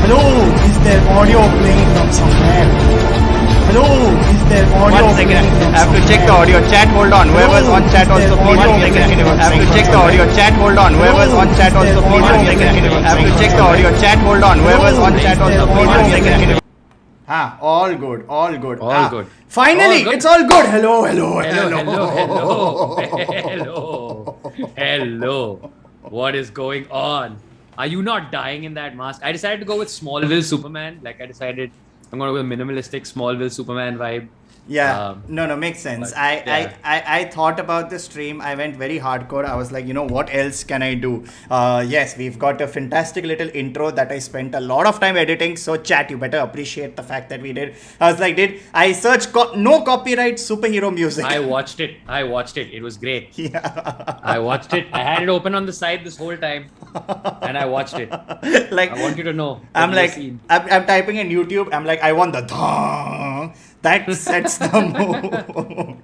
Hello, is there audio playing from somewhere? Hello, is there audio 1 second. playing from I have to somewhere? check the audio chat. Hold on. Whoever's Hello, on chat is there also, please audio 1 second. playing I have to check the audio chat. Hold on. Whoever's Hello, on chat is also, there please 1 audio second. playing I have to from check the somewhere? audio chat. Hold on. Whoever's Hello, on chat is there also, please audio 1 second. playing? All good. All good. All good. Finally, All good. it's all good. Hello, hello, Hello. Hello. What is going on? Are you not dying in that mask? I decided to go with Smallville Superman. Like I decided I'm gonna go with minimalistic Smallville Superman vibe. Yeah, no, makes sense. but, I thought about the stream. I went very hardcore. I was like, what else can I do? Yes, we've got a fantastic little intro that I spent a lot of time editing. So chat, you better appreciate the fact that we did. I was like, I searched no copyright superhero music? I watched it. It was great. Yeah. I watched it. I had it open on the side this whole time, and I watched it. Like, I want you to know. I'm what you like, have seen. I'm typing in YouTube. I'm like, I want the thong. That sets the mood.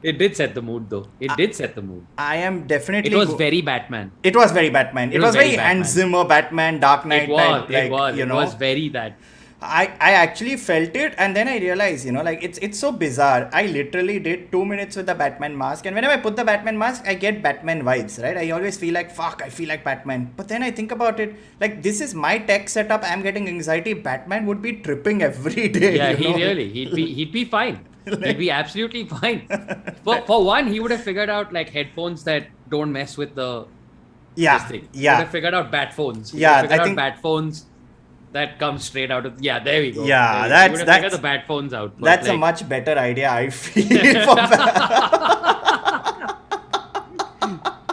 It did set the mood, though. It did set the mood. I am definitely. It was very Batman. It was very Batman. It was very Batman. Hans Zimmer Batman, Dark Knight type. It was very that. I actually felt it, and then I realized, it's so bizarre. I literally did 2 minutes with the Batman mask, and whenever I put the Batman mask, I get Batman vibes, right? I always feel like, fuck, I feel like Batman. But then I think about it, like, this is my tech setup. I'm getting anxiety. Batman would be tripping every day. Yeah, you know? he'd be fine. He'd be absolutely fine. For one, he would have figured out like headphones that don't mess with the this thing. He would have figured out bat phones. Yeah, I think bat phones that come straight out of there we go. Yeah, he would have figured the bat phones out. But that's a much better idea, I feel. For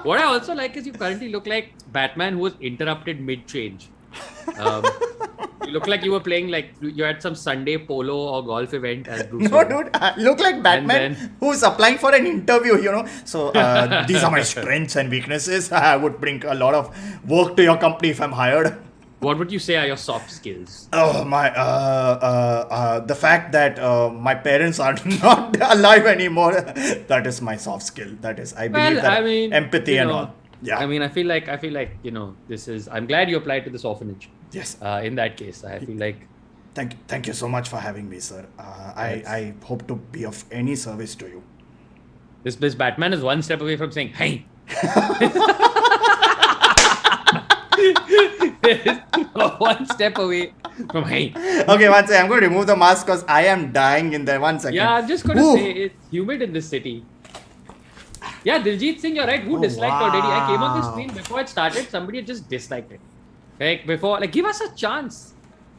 What I also like is you currently look like Batman who was interrupted mid-change. You look like you were playing like you had some Sunday polo or golf event as Bruce No, Wayne. dude, I look like Batman who's applying for an interview, So, these are my strengths and weaknesses. I would bring a lot of work to your company if I'm hired. What would you say are your soft skills? Oh, the fact that my parents are not alive anymore, that is my soft skill. That is, I believe empathy and all. Yeah. I mean, I feel like, this is, I'm glad you applied to this orphanage. Yes. In that case, I feel like. Thank you so much for having me, sir. I hope to be of any service to you. This Batman is one step away from saying, hey. One step away from hey. Okay, one second. I'm going to remove the mask because I am dying in there. 1 second. Yeah, I'm just going to say it's humid in this city. Yeah, Diljit Singh, you're right. Who disliked already? I came on the screen before it started. Somebody had just disliked it. Give us a chance.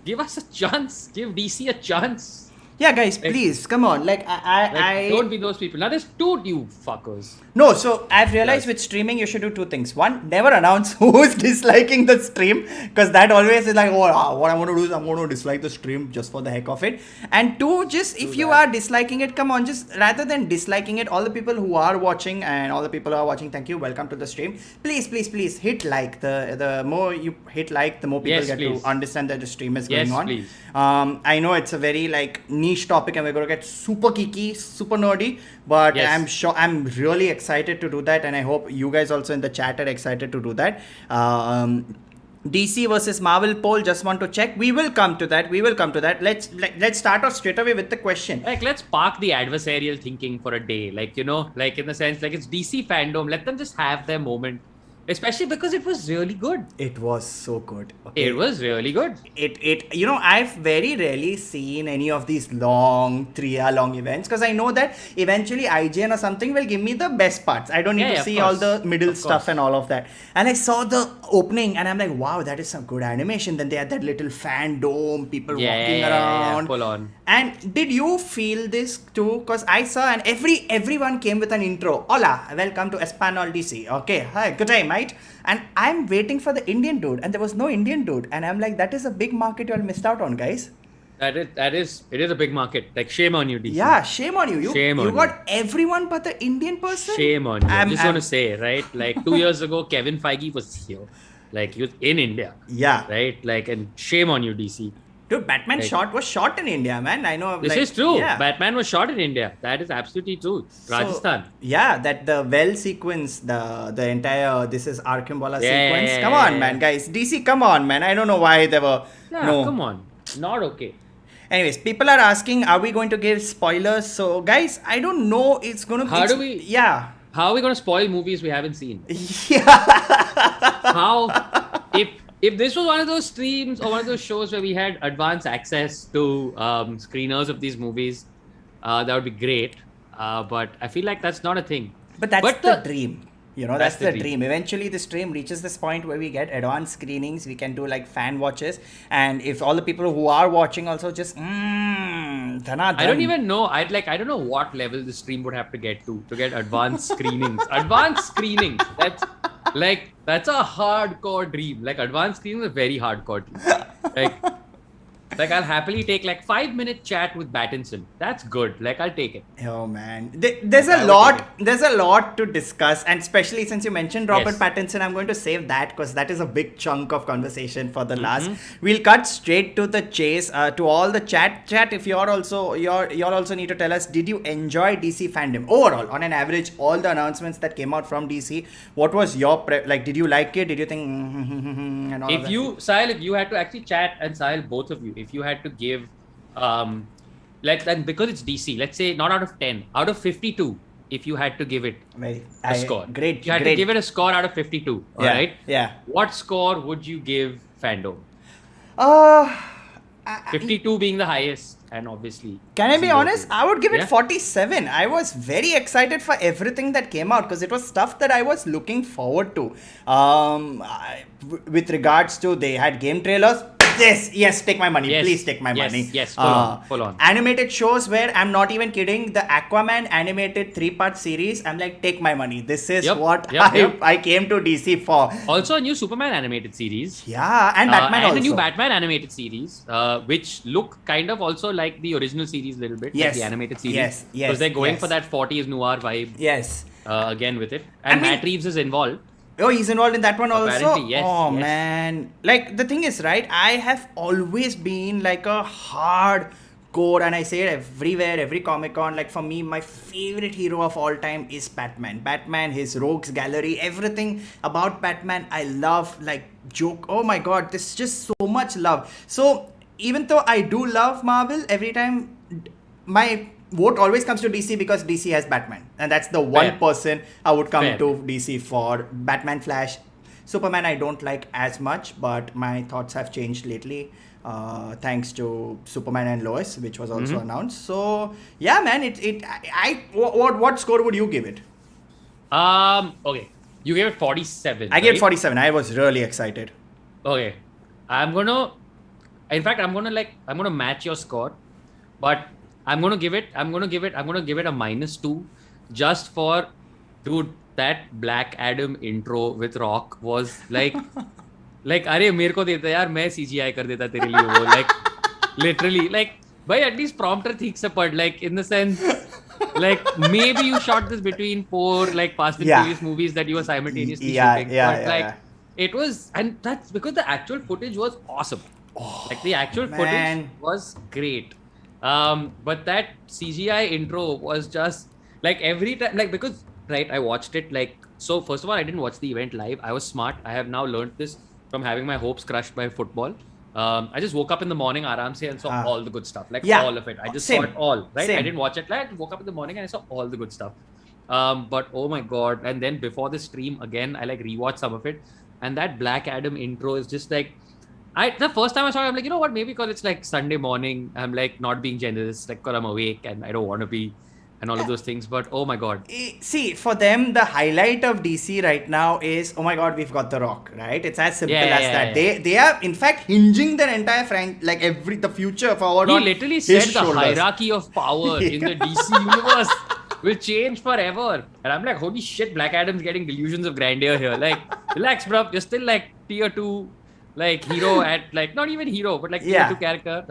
Give DC a chance. Yeah, guys, please, come on. Don't be those people. Now there's two you fuckers. No, so I've realized with streaming, you should do two things. One, never announce who is disliking the stream, because that always is like, what I'm going to do is I'm going to dislike the stream just for the heck of it. And two, just if you are disliking it, come on, just rather than disliking it, all the people who are watching and all the people who are watching, thank you, welcome to the stream. Please hit like. The more you hit like, the more people get to understand that the stream is going on. Please. I know it's a very niche topic and we're going to get super geeky, super nerdy, but I'm really excited to do that, and I hope you guys also in the chat are excited to do that. DC versus Marvel poll, just want to check. We will come to that. Let's start off straight away with the question. Let's park the adversarial thinking for a day. In the sense, it's DC fandom. Let them just have their moment. Especially because it was really good. It was so good. Okay. It was really good. I've very rarely seen any of these long 3-hour long events, because I know that eventually IGN or something will give me the best parts. I don't need to see all the middle stuff and all of that. And I saw the opening and I'm like, wow, that is some good animation. Then they had that little fan dome, people walking around. Full on. And did you feel this too? Because I saw, and everyone came with an intro. Hola, welcome to Espanol DC. Okay, hi, good day, mate. And I'm waiting for the Indian dude, and there was no Indian dude. And I'm like, that is a big market you all missed out on, guys. It is a big market. Shame on you, DC. Yeah, shame on you. You got everyone but the Indian person. Shame on you. I'm just going to say, right? 2 years ago, Kevin Feige was here. He was in India. Yeah. Right? And shame on you, DC. Dude, Batman was shot in India, man. I know. This is true. Batman was shot in India. That is absolutely true. Rajasthan. Yeah, that the well sequence, the entire this is Arkham Wala sequence. Come on, man, guys. DC, come on, man. I don't know why they were. Yeah, come on. Not okay. Anyways, people are asking, are we going to give spoilers? So, guys, I don't know. It's going to be. Yeah. How are we going to spoil movies we haven't seen? Yeah. How? If this was one of those streams or one of those shows where we had advanced access to screeners of these movies, that would be great. But I feel like that's not a thing. But that's the dream. You know, that's the dream. Eventually, the stream reaches this point where we get advanced screenings. We can do like fan watches. And if all the people who are watching also just, I don't even know. I don't know what level the stream would have to get get advanced screenings. Advanced screenings. That's a hardcore dream. Like, advanced screening is a very hardcore dream. Like I'll happily take 5-minute chat with Pattinson. That's good. I'll take it. Oh man, there's a lot to discuss, and especially since you mentioned Robert Pattinson, I'm going to save that because that is a big chunk of conversation for the last. We'll cut straight to the chase. To all the chat. If you're also need to tell us, did you enjoy DC fandom overall on an average? All the announcements that came out from DC, what was your did you like it? Did you think? And all Sahil, if you had to actually chat, and Sahil, both of you, if you had to give, because it's DC, let's say not out of 10, out of 52, if you had to give it a score. Great. You had to give it a score out of 52, alright? Yeah. What score would you give Fandom? 52 being the highest, and obviously. Can I be honest? I would give it 47. I was very excited for everything that came out because it was stuff that I was looking forward to. With regards to, they had game trailers. Yes, take my money. Please take my money. Yes, full on. Animated shows where I'm not even kidding. The Aquaman animated 3-part series. I'm like, take my money. This is what I came to DC for. Also a new Superman animated series. Yeah, and Batman also. And a new Batman animated series, which look kind of also like the original series a little bit. Yes. Like the animated series. Yes. Because they're going for that 40s noir vibe. Yes. Again with it. And Matt Reeves is involved. Oh, he's involved in that one Apparently, also? yes. Oh, man. The thing is, right, I have always been a hardcore, and I say it everywhere, every Comic-Con, for me, my favorite hero of all time is Batman. Batman, his rogues gallery, everything about Batman, I love, joke. Oh my god, there's just so much love. So, even though I do love Marvel, every time my vote always comes to DC because DC has Batman, and that's the one person I would come to DC for. Batman, Flash, Superman I don't like as much, but my thoughts have changed lately thanks to Superman and Lois, which was also announced. So yeah, man, what score would you give it? Okay, you gave it 47. I gave it 47. I was really excited. Okay, I'm gonna match your score, but I'm gonna give it a -2, just for, dude, that Black Adam intro with Rock was अरे मेरे को देता यार, मैं CGI कर देता तेरे लिए वो, literally, भाई at least prompter ठीक से पढ़, in the sense, maybe you shot this between 4 Fast and Furious movies that you were simultaneously shooting, but it was, and that's because the actual footage was awesome. The actual footage was great. But that CGI intro was just every time, because I watched it so first of all, I didn't watch the event live. I was smart. I have now learned this from having my hopes crushed by football. I just woke up in the morning aram se and saw all the good stuff, all of it. I just saw it all, right? I didn't watch it live. I woke up in the morning and I saw all the good stuff. But oh my god, and then before the stream again, I rewatched some of it, and that Black Adam intro is just the first time I saw it, I'm you know what, maybe because it's Sunday morning, I'm not being generous, because I'm awake and I don't want to be, and all of those things, but oh my god. See, for them, the highlight of DC right now is, oh my god, we've got The Rock, right? It's as simple as that. They are, in fact, hinging their entire the future forward on his shoulders. He literally said the hierarchy of power in the DC universe will change forever. And I'm holy shit, Black Adam's getting delusions of grandeur here. Relax, bro. You're still tier 2 hero at not even hero, but tier 2 character.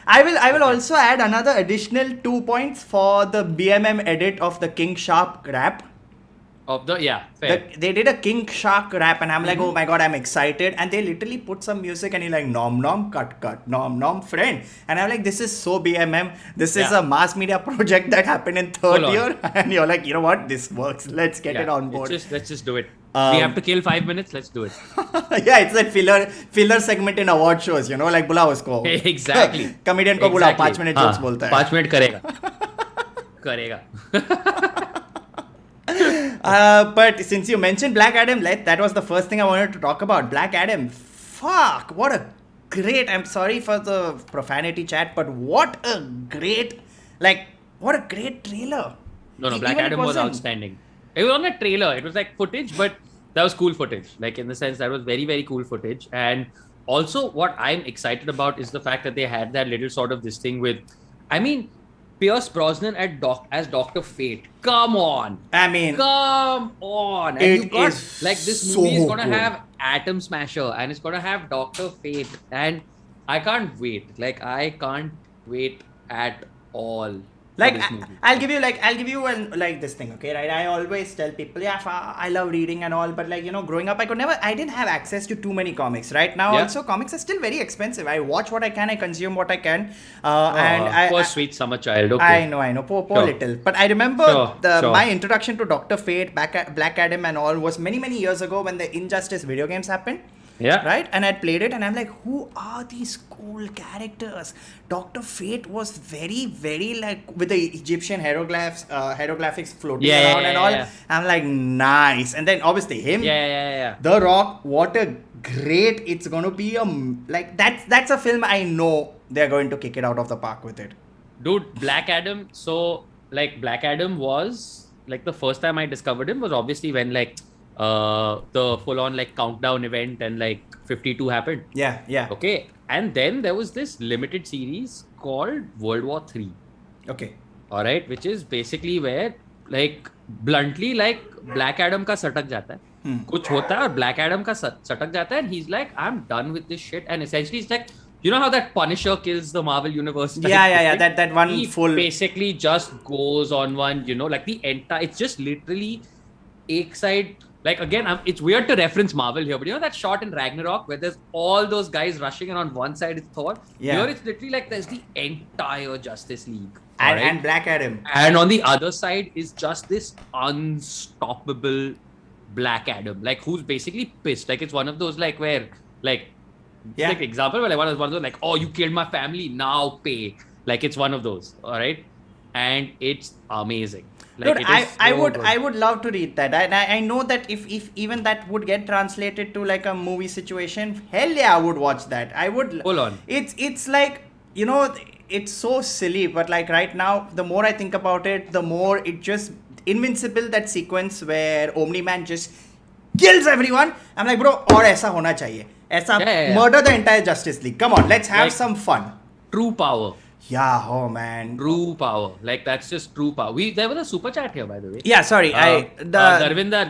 I will also add another additional 2 points for the BMM edit of the King Sharp rap. fair. They did a King Shark rap, and I'm like, oh my god, I'm excited. And they literally put some music, and you're like, nom nom, cut, nom nom, friend. And I'm like, this is so BMM. This is a mass media project that happened in third year. And you're like, you know what, this works. Let's get it on board. Let's just do it. We have to kill 5 minutes. Let's do it. Yeah, it's that filler segment in award shows, you know, like बुलाओ उसको. Exactly. Comedian को बुलाओ 5 minute jokes बोलता है. 5 minute करेगा. But since you mentioned Black Adam, that was the first thing I wanted to talk about. Black Adam. Fuck, what a great. I'm sorry for the profanity chat, but what a great trailer. No, Black Adam was outstanding. It was not a trailer. It was like footage, but that was cool footage. Like in the sense that was very, very cool footage. And also what I'm excited about is the fact that they had that little sort of this thing with, I mean, Pierce Brosnan as Dr. Fate. Come on. Come on. And you got, like, this movie is going to have Atom Smasher and it's going to have Dr. Fate. And I can't wait. Like, I can't wait at all. Like, I'll give you this thing, okay, right? I always tell people, I love reading and all, but like, you know, growing up, I didn't have access to too many comics. Right now, also, comics are still very expensive. I watch what I can, I consume what I can. Poor sweet summer child, okay. I know, poor little. But I remember my introduction to Dr. Fate, Black Adam and all was many, many years ago when the Injustice video games happened. Yeah. Right? And I'd played it and I'm like, who are these cool characters? Dr. Fate was very, very like with the Egyptian hieroglyphics floating around and all. Yeah. I'm like, nice. And then obviously him. Yeah. The Rock, what a great, it's going to be that's a film I know they're going to kick it out of the park with it. Dude, Black Adam. So like Black Adam was like the first time I discovered him was obviously when like the full-on like countdown event and like 52 happened. Yeah. Okay, and then there was this limited series called World War 3. Okay. All right, which is basically where like bluntly like Black Adam का सटक जाता है. कुछ होता है और Black Adam का सटक जाता है and he's like, I'm done with this shit. And essentially it's like, you know how that Punisher kills the Marvel Universe? Yeah. That one he full basically just goes on one, you know, like the entire. It's just literally एक side. Like again, it's weird to reference Marvel here, but you know that shot in Ragnarok where there's all those guys rushing and on one side is Thor? Yeah. Here it's literally like there's the entire Justice League. And Black Adam. And on the other side is just this unstoppable Black Adam. Like who's basically pissed. Like it's one of those like where like like example where like one of those like, oh, you killed my family, now pay. Like it's one of those. Alright. And it's amazing. Like, dude, I would love to read that. I know that if even that would get translated to like a movie situation, hell yeah, I would watch that. I would. Hold on. It's like, you know, it's so silly, but like right now, the more I think about it, the more it just Invincible, that sequence where Omni-Man just kills everyone. I'm like, bro, और ऐसा होना चाहिए. ऐसा murder the entire Justice League. Come on, let's have like, some fun. True power. Yeah, oh man. True power. Like that's just true power. There was a super chat here, by the way. Yeah, sorry. Darvinder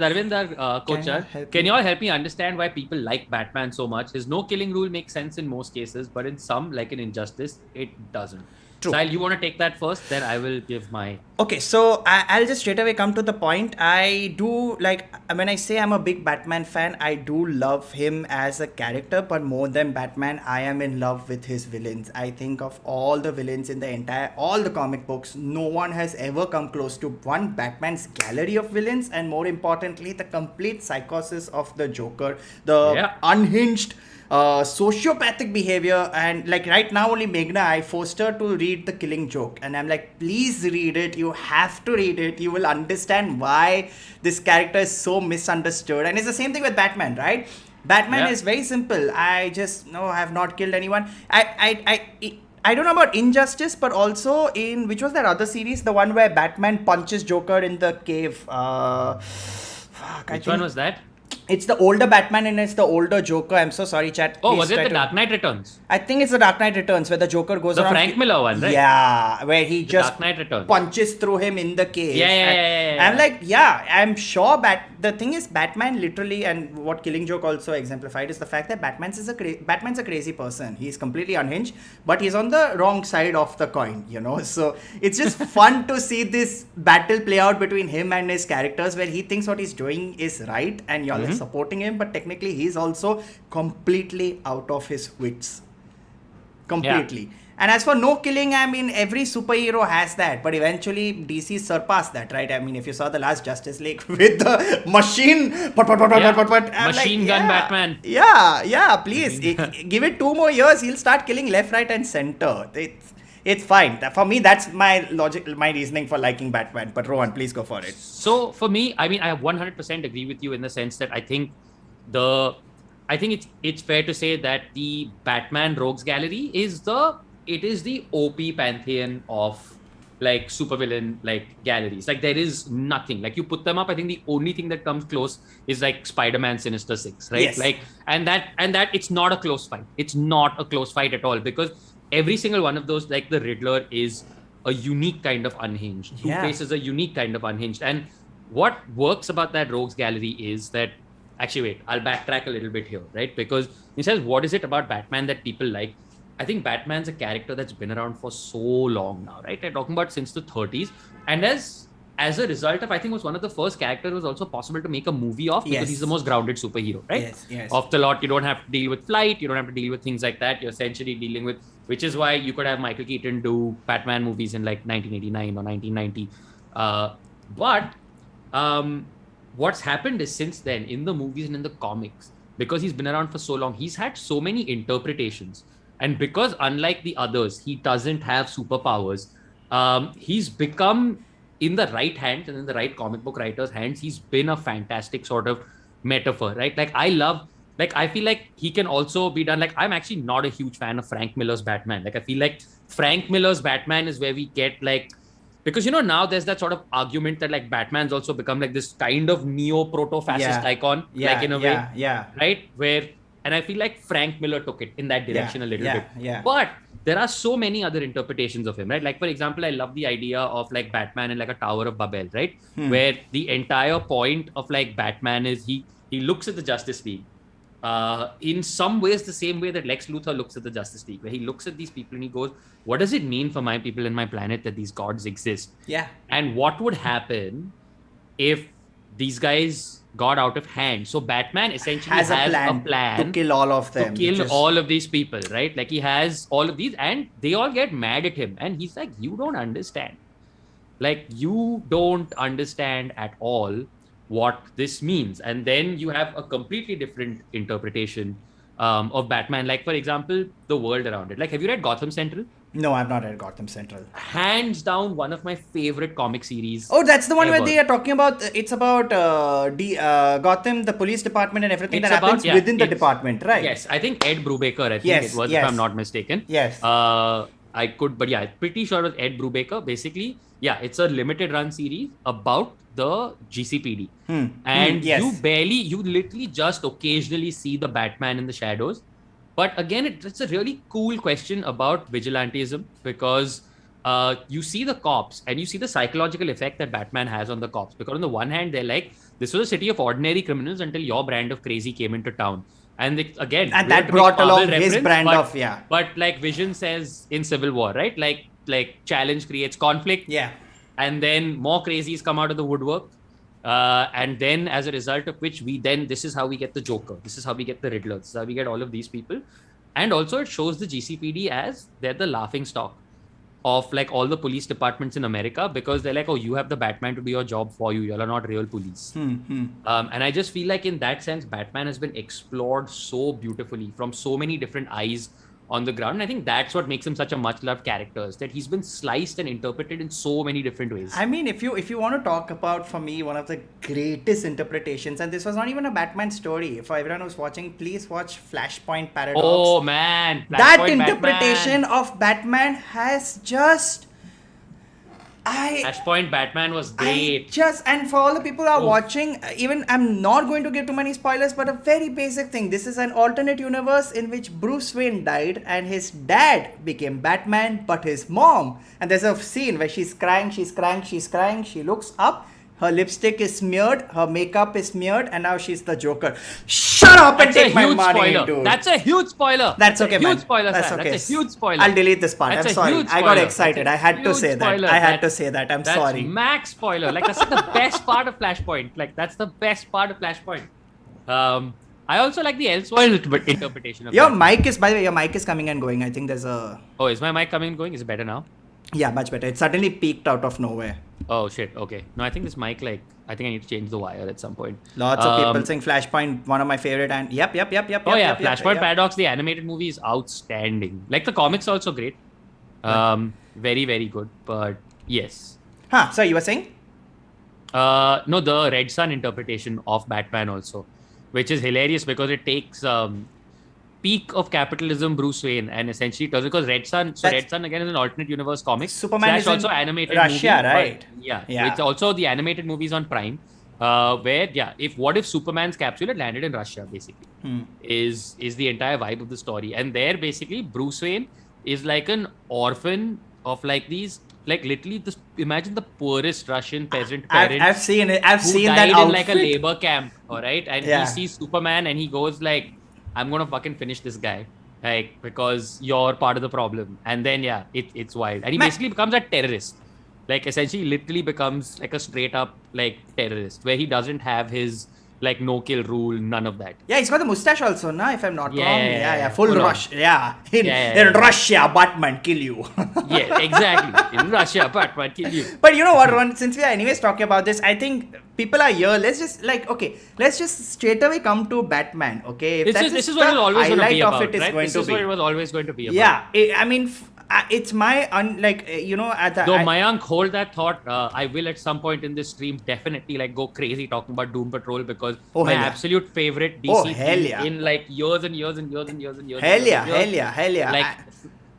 Kochar. Can you all help me understand why people like Batman so much? His no killing rule makes sense in most cases, but in some, like in Injustice, it doesn't. True. Sahil, you want to take that first? Then I will give my... Okay, so I'll just straight away come to the point. I do, like, when I say I'm a big Batman fan, I do love him as a character, but more than Batman, I am in love with his villains. I think of all the villains in all the comic books, no one has ever come close to one, Batman's gallery of villains, and more importantly, the complete psychosis of the Joker, the unhinged sociopathic behavior. And like right now only Meghna, I forced her to read The Killing Joke and I'm like, please read it, you have to read it, you will understand why this character is so misunderstood. And it's the same thing with Batman, right? Batman is very simple. I have not killed anyone. I don't know about Injustice, but also in which was that other series, the one where Batman punches Joker in the cave. Which one was that? It's the older Batman and it's the older Joker. I'm so sorry, chat. Oh, Please was it try the to- Dark Knight Returns? I think it's the Dark Knight Returns where the Joker goes The around. Frank Miller one, right? Yeah, where he just Dark Knight Returns. punches through him in the cave. Yeah, yeah, And yeah, yeah, I'm yeah. like, yeah, I'm sure. The thing is, Batman literally, and what Killing Joke also exemplified is the fact that Batman's a crazy person. He's completely unhinged, but he's on the wrong side of the coin, you know. So it's just fun to see this battle play out between him and his characters, where he thinks what he's doing is right, and you're like supporting him, but technically he's also completely out of his wits. Completely. And as for no killing, I mean, every superhero has that, but eventually DC surpassed that, right? I mean, if you saw the last Justice League with the machine, Machine gun Batman. Yeah, please. Give it 2 more years, he'll start killing left, right, and center. It's fine. For me, that's my logic, my reasoning for liking Batman. But Rohan, please go for it. So for me, I mean, I 100% agree with you in the sense that I think it's fair to say that the Batman Rogues Gallery is the OP pantheon of like supervillain like galleries. Like there is nothing. Like you put them up, I think the only thing that comes close is like Spider-Man Sinister Six, right? Yes. Like and that it's not a close fight. It's not a close fight at all because every single one of those, like the Riddler is a unique kind of unhinged. Two-Face is a unique kind of unhinged. And what works about that Rogues Gallery is that actually, wait, I'll backtrack a little bit here, right? Because he says, what is it about Batman that people like? I think Batman's a character that's been around for so long now, right? They're talking about since the 30s. And as a result of, I think was one of the first characters was also possible to make a movie of because he's the most grounded superhero, right? Yes. Of the lot, you don't have to deal with flight, you don't have to deal with things like that. You're essentially dealing with, which is why you could have Michael Keaton do Batman movies in like 1989 or 1990. What's happened is since then in the movies and in the comics, because he's been around for so long, he's had so many interpretations. And because unlike the others, he doesn't have superpowers, he's become in the right hands and in the right comic book writer's hands, he's been a fantastic sort of metaphor, right? Like I feel like he can also be done. Like I'm actually not a huge fan of Frank Miller's Batman. Like I feel like Frank Miller's Batman is where we get like, because now there's that sort of argument that like Batman's also become like this kind of neo-proto-fascist icon, like in a way, right? And I feel like Frank Miller took it in that direction a little bit. But there are so many other interpretations of him, right? Like for example, I love the idea of like Batman in like a Tower of Babel, right? Where the entire point of like Batman is he looks at the Justice League. In some ways the same way that Lex Luthor looks at the Justice League, where he looks at these people and he goes, what does it mean for my people and my planet that these gods exist? And what would happen if these guys got out of hand? So Batman essentially has a plan to kill all of them. To kill all of these people, right? Like he has all of these and they all get mad at him. And he's like, you don't understand. Like you don't understand at all what this means. And then you have a completely different interpretation of Batman. Like for example, the world around it. Like have you read Gotham Central? No, I've not read Gotham Central. Hands down, one of my favorite comic series. Oh, that's the one ever. where they are talking about. It's about Gotham, the police department, and everything that happens within the department, right? Yes, I think Ed Brubaker. I think it was, if I'm not mistaken. Yes. I could, but pretty sure it was Ed Brubaker. Basically, it's a limited run series about the GCPD, and you literally just occasionally see the Batman in the shadows. But again, it's a really cool question about vigilantism because you see the cops and you see the psychological effect that Batman has on the cops. Because on the one hand, they're like, this was a city of ordinary criminals until your brand of crazy came into town. And that brought along his brand But like Vision says in Civil War, right? Like challenge creates conflict. Yeah. And then more crazies come out of the woodwork. And then as a result of which this is how we get the Joker. This is how we get the Riddler. This is how we get all of these people. And also it shows the GCPD as they're the laughing stock of like all the police departments in America because they're like, oh, you have the Batman to do your job for you. You're not real police. And I just feel like in that sense, Batman has been explored so beautifully from so many different eyes on the ground. And I think that's what makes him such a much loved character, is that he's been sliced and interpreted in so many different ways. I mean, if you want to talk about, for me, one of the greatest interpretations, and this was not even a Batman story. For everyone who's watching, please watch Flashpoint Paradox. Oh man, that interpretation of Batman has just, Flashpoint Batman was great. And for all the people who are watching, even I'm not going to give too many spoilers, but a very basic thing. This is an alternate universe in which Bruce Wayne died and his dad became Batman, but his mom. And there's a scene where she's crying. She looks up. Her lipstick is smeared, her makeup is smeared, and now she's the Joker. Shut up and take my money, dude. That's a huge spoiler. That's okay, man. Huge spoiler, That's Sam. okay. That's a huge spoiler. I'll delete this part. I'm sorry. I got excited. I had to say that. I had to say that. I'm sorry. That's max spoiler. Like, that's the best part of Flashpoint. Like, that's the best part of Flashpoint. I also like the Elseworld interpretation of Your that. mic is, by the way, your mic is coming and going. I think there's a... Oh, is my mic coming and going? Is it better now? Yeah, much better. It suddenly peaked out of nowhere. Oh, shit. Okay. No, I think this mic, like, I think I need to change the wire at some point. Lots of people saying Flashpoint, one of my favorite, and yep. Flashpoint Paradox, the animated movie is outstanding. Like, the comics are also great. Very, very good. But yes. So you were saying? No, the Red Sun interpretation of Batman also, which is hilarious because it takes peak of capitalism Bruce Wayne and essentially does, because Red Sun again is an alternate universe comic. Superman is also in animated Russia, movie, right? Yeah. It's also the animated movies on Prime, where if Superman's capsule had landed in Russia, basically, is the entire vibe of the story. And there basically Bruce Wayne is like an orphan of like these, like literally imagine the poorest Russian peasant parent. I've seen it. I've who seen died that outfit. in like a labor camp, all right? And he sees Superman and he goes like, I'm gonna fucking finish this guy, like, because you're part of the problem. And then it's wild. And he basically becomes a terrorist. Like, essentially literally becomes like a straight up like terrorist, where he doesn't have his like no kill rule, none of that. Yeah, he's got the mustache also, no? If I'm not wrong. Yeah. Full rush. Yeah. In Russia, Batman kill you. Yeah, exactly. In Russia, Batman kill you. But you know what, Ron? Since we are anyways talking about this, I think people are here. Let's just straight away come to Batman. Okay, if This is what it was always going to be about, right? This is what it was always going to be about. Yeah, I mean, it's my at the. Though Mayank, hold that thought. I will at some point in this stream definitely like go crazy talking about Doom Patrol, because my absolute favorite DC film in like years and years and years and years and years. Hell yeah.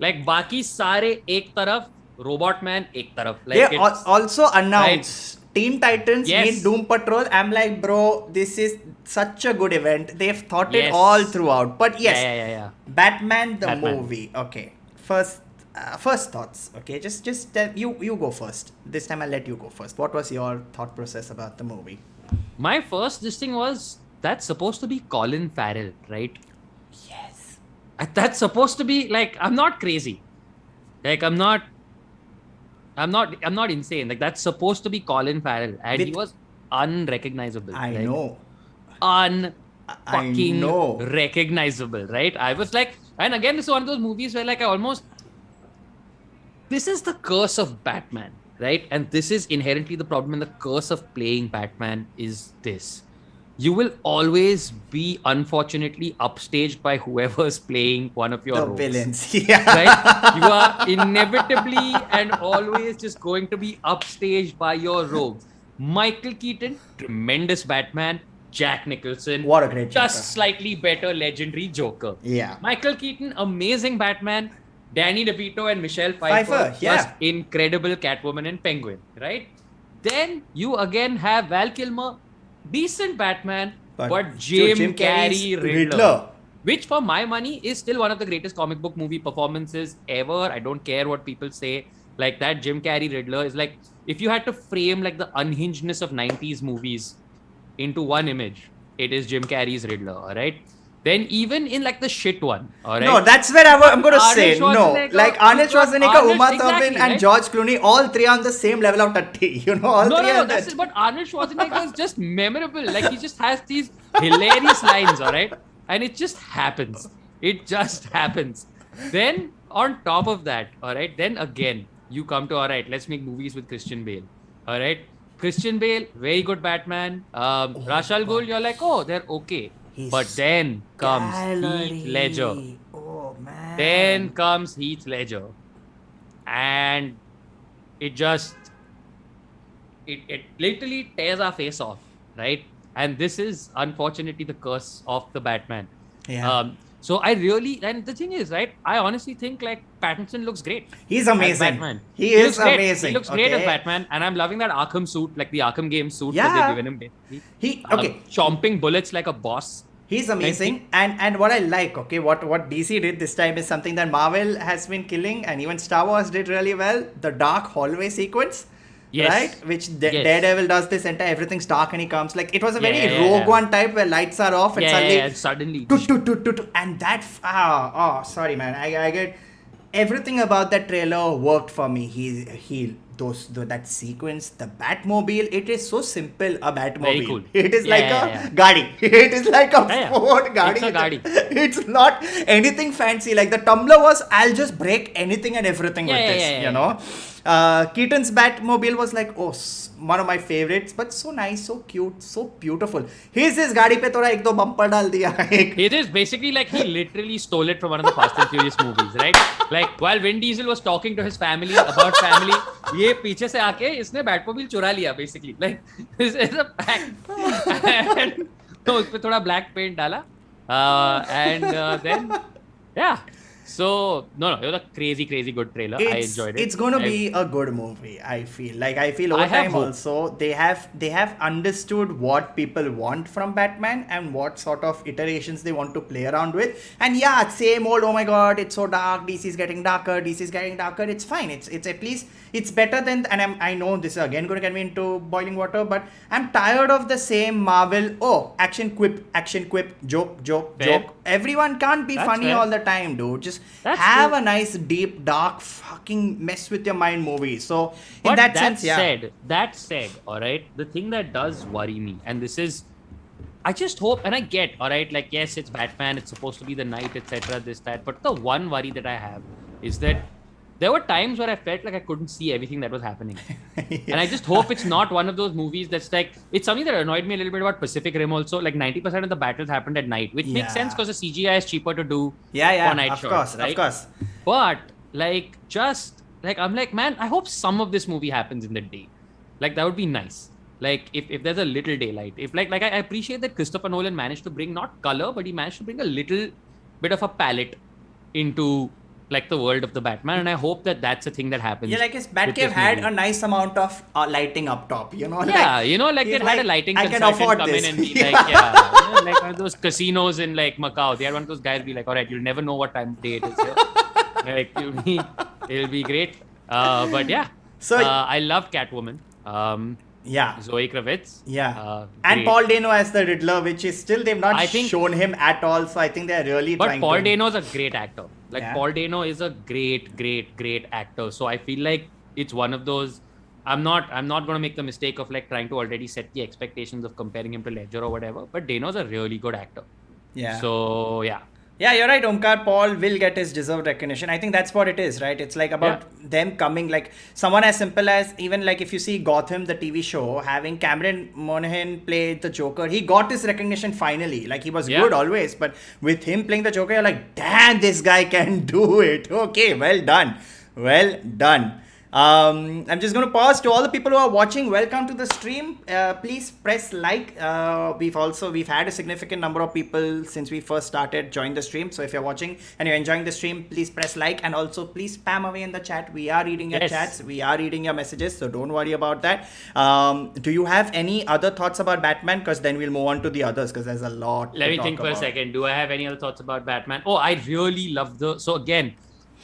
Like बाकी सारे एक तरफ, Robot Man एक तरफ. Like, they also announced Teen Titans meet Doom Patrol. I'm like, bro, this is such a good event. They've thought it all throughout. But yes, Batman the movie. Okay, first thoughts. Okay, just tell, you go first. This time I'll let you go first. What was your thought process about the movie? My first thing was, that's supposed to be Colin Farrell, right? Yes. That's supposed to be like, I'm not crazy. Like, I'm not insane. Like, that's supposed to be Colin Farrell, and he was unrecognizable. I know. Unfucking recognizable, right? I was like, and again, this is one of those movies where like this is the curse of Batman, right? And this is inherently the problem, and the curse of playing Batman is this. You will always be, unfortunately, upstaged by whoever's playing one of your roles. Villains. Yeah. Right? You are inevitably and always just going to be upstaged by your rogues. Michael Keaton, tremendous Batman. Jack Nicholson, what a great just Joker. Slightly better legendary Joker. Yeah. Michael Keaton, amazing Batman. Danny DeVito and Michelle Pfeiffer, just incredible Catwoman and Penguin, right? Then you again have Val Kilmer, decent Batman, but Jim Carrey Riddler, which for my money is still one of the greatest comic book movie performances ever. I don't care what people say. Like, that Jim Carrey Riddler is like, if you had to frame like the unhingedness of 90s movies into one image, it is Jim Carrey's Riddler, alright? Then even in like the shit one, alright? No, that's where I'm going to say no. Like Arnold Schwarzenegger, Uma Thurman and George Clooney, all three on the same level of 30. You know, all three. That's it. But Arnold Schwarzenegger is just memorable. Like, he just has these hilarious lines, alright? And it just happens. It just happens. Then on top of that, alright, then again, you come to, alright, let's make movies with Christian Bale, alright? Christian Bale, very good Batman. Ra's al Ghul, you're like, oh, they're okay. But then comes Heath Ledger. Oh, man. Then comes Heath Ledger. And it literally tears our face off, right? And this is unfortunately the curse of the Batman. Yeah. So I really, and the thing is, right, I honestly think like Pattinson looks great. He's As amazing. Batman. He is looks great. amazing. He looks great as Okay. Batman, and I'm loving that Arkham suit, like the Arkham game suit that Yeah. they've given him. Basically. He okay. Chomping bullets like a boss. He's amazing, and what I like, okay, what DC did this time is something that Marvel has been killing, and even Star Wars did really well. The dark hallway sequence, Yes. right? Which Yes. Daredevil does this entire everything's dark and he comes like it was a very Yeah, Rogue yeah. One type where lights are off and Yeah, suddenly suddenly. and that sorry man, I get everything about that trailer worked for me. That sequence, the Batmobile, it is so simple. A Batmobile, Very cool. it is Yeah, like yeah, a Gaadi. It is like a Yeah, yeah. Ford Gaadi. It's a Gaadi. It's not anything fancy. Like the Tumblr was, I'll just break anything and everything with this. You know, Keaton's Batmobile was like, one of my favorites, but so nice, so cute, so beautiful. His गाड़ी पे थोड़ा एक दो bumper डाल दिया. It is basically like he literally stole it from one of the Fast and Furious movies, right? Like while Vin Diesel was talking to his family about family, ये पीछे से आके इसने Batmobile चुरा लिया basically. Like this is a fact. And तो उस पे थोड़ा black paint डाला, and then yeah. So no, it was a crazy good trailer. I enjoyed it. It's gonna be a good movie. I feel over I have time hope. also they have understood what people want from Batman and what sort of iterations they want to play around with. And yeah, same old. Oh my God, it's so dark. DC's getting darker. It's fine. It's at least it's better than. And I know this is again going to get me into boiling water, but I'm tired of the same Marvel. Oh, action quip, joke. Fair. Everyone can't be That's funny fair. all the time, dude. Just That's have true. a nice, deep, dark, fucking mess with your mind movie. So, in But that sense, yeah. That said, all right, the thing that does worry me, and this is, I just hope, and I get, all right, like, yes, it's Batman, it's supposed to be the night, etc., this, that, but the one worry that I have is that there were times where I felt like I couldn't see everything that was happening. And I just hope it's not one of those movies that's like, it's something that annoyed me a little bit about Pacific Rim also. Like 90% of the battles happened at night, which makes Yeah. sense because the CGI is cheaper to do Yeah, for night of shots, course, right? of course. But like, just like, I'm like, man, I hope some of this movie happens in the day. Like, that would be nice. Like, if there's a little daylight. If like I appreciate that Christopher Nolan managed to bring not color, but he managed to bring a little bit of a palette into like the world of the Batman, and I hope that that's a thing that happens. Yeah, like his with Batcave this had movie. a nice amount of lighting up top, you know? Yeah, you know, like he's they had a lighting I can consultant afford come this. in and be like, yeah, you know, like one of those casinos in like Macau. They had one of those guys be like, all right, you'll never know what time of day it is here. Like, it'll be great. But yeah, So- I loved Catwoman. Yeah. Zoe Kravitz. Yeah. And great. Paul Dano as the Riddler, which is still, they've not I think- shown him at all. So I think they're really But trying Paul to. Dano's a great actor. Like Yeah. Paul Dano is a great actor. So I feel like it's one of those. I'm not gonna make the mistake of like trying to already set the expectations of comparing him to Ledger or whatever. But Dano's a really good actor. Yeah. So yeah. Yeah, you're right, Omkar. Paul will get his deserved recognition. I think that's what it is, right? It's like about them coming, like someone as simple as even like if you see Gotham, the TV show, having Cameron Monaghan play the Joker, he got his recognition finally. Like he was Yeah. good always, but with him playing the Joker, you're like, damn, this guy can do it. Okay, well done. Well done. I'm just going to pause to all the people who are watching. Welcome to the stream. Please press like. We've had a significant number of people since we first started join the stream. So if you're watching and you're enjoying the stream, please press like and also please spam away in the chat. We are reading your Yes. chats. We are reading your messages. So don't worry about that. Do you have any other thoughts about Batman? Because then we'll move on to the others because there's a lot. Let to me talk think for a about. second. Do I have any other thoughts about Batman? Oh, I really love so again,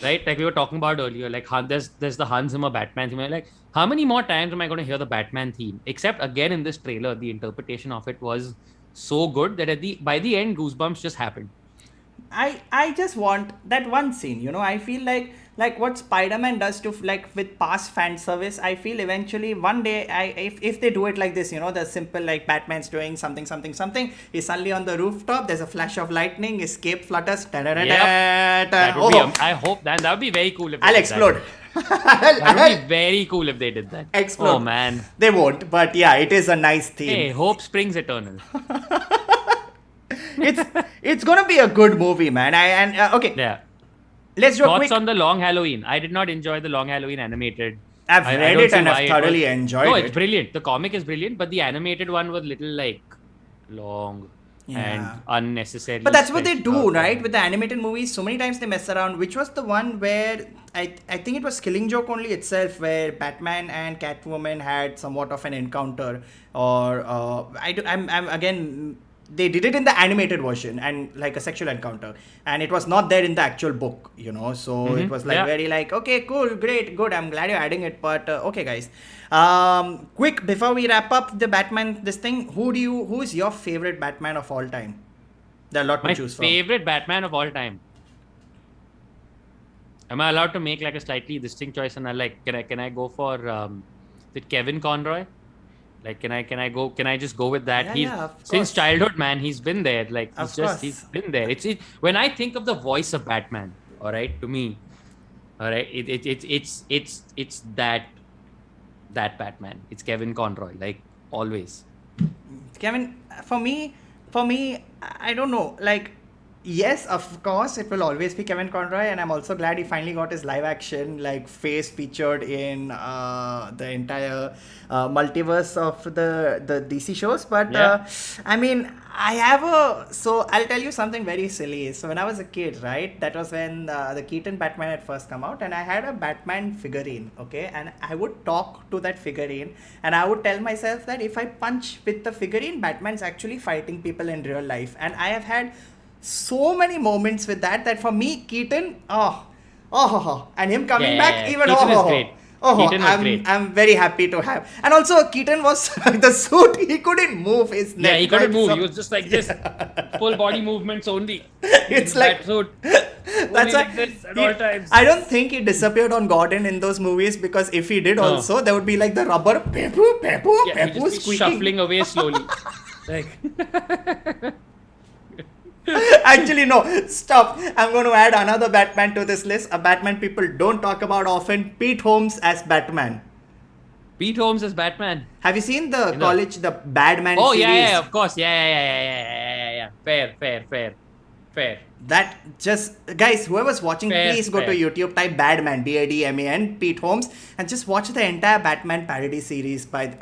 right? Like we were talking about earlier, like there's the Hans Zimmer Batman theme. Like, how many more times am I going to hear the Batman theme? Except again in this trailer, the interpretation of it was so good that by the end, goosebumps just happened. I just want that one scene, you know. I feel like what Spider-Man does to like with past fan service. I feel eventually one day, if they do it like this, you know, the simple like Batman's doing something, he's suddenly on the rooftop. There's a flash of lightning, escape flutters. That would be. I hope that would be very cool. If they I'll did explode. That would be very cool if they did that. Explode. Oh man. They won't, but yeah, it is a nice theme. Hey, hope springs eternal. It's gonna be a good movie, man. Okay. Yeah. Let's do a Thoughts quick. on the Long Halloween? I did not enjoy the Long Halloween animated. I've I read don't it see and why I've it thoroughly was- enjoyed No, it. it's brilliant. The comic is brilliant, but the animated one was little like long. and unnecessarily. But that's what they stretched do, out. right? With the animated movies, so many times they mess around. Which was the one where I think it was Killing Joke only itself, where Batman and Catwoman had somewhat of an encounter, or I'm again. They did it in the animated version and like a sexual encounter, and it was not there in the actual book, you know. So it was like Yeah. very like, okay, cool, great, good. I'm glad you're adding it, but okay, guys. Quick before we wrap up the Batman this thing, who is your favorite Batman of all time? There are a lot to My choose from. favorite Batman of all time. Am I allowed to make like a slightly distinct choice? And I like, can I go for is it Kevin Conroy? Like, can I just go with that? Yeah, of Since course. childhood, man, he's been there. Like, he's course. been there. When I think of the voice of Batman, all right, to me, all right, it's that Batman. It's Kevin Conroy, like always. Kevin, for me, I don't know. Like, yes, of course, it will always be Kevin Conroy, and I'm also glad he finally got his live action like face featured in the entire multiverse of the DC shows. But Yeah. I mean, so I'll tell you something very silly. So when I was a kid, right, that was when the Keaton Batman had first come out, and I had a Batman figurine, okay, and I would talk to that figurine, and I would tell myself that if I punch with the figurine, Batman's actually fighting people in real life, and I have had so many moments with that for me, Keaton, and him coming back even Keaton is great. Keaton was great. I'm very happy to have. And also Keaton was the suit, he couldn't move his neck. Yeah, he couldn't right? move. So- He was just like this, full body movements only. It's like that suit. that's Only why like this at he- all times. I don't think he disappeared on Gordon in those movies, because if he did No. also, there would be like the rubber pepu Yeah, he'd pepu just be squeaking. shuffling away slowly. Like, Actually, no, stop. I'm going to add another Batman to this list. A Batman people don't talk about often. Pete Holmes as Batman. Pete Holmes as Batman. Have you seen the know. college, the Badman Oh series? yeah, of course. Yeah. Fair. That just, guys, whoever's watching, Fair, please go to fair. YouTube, type Badman, Badman, Pete Holmes, and just watch the entire Batman parody series by.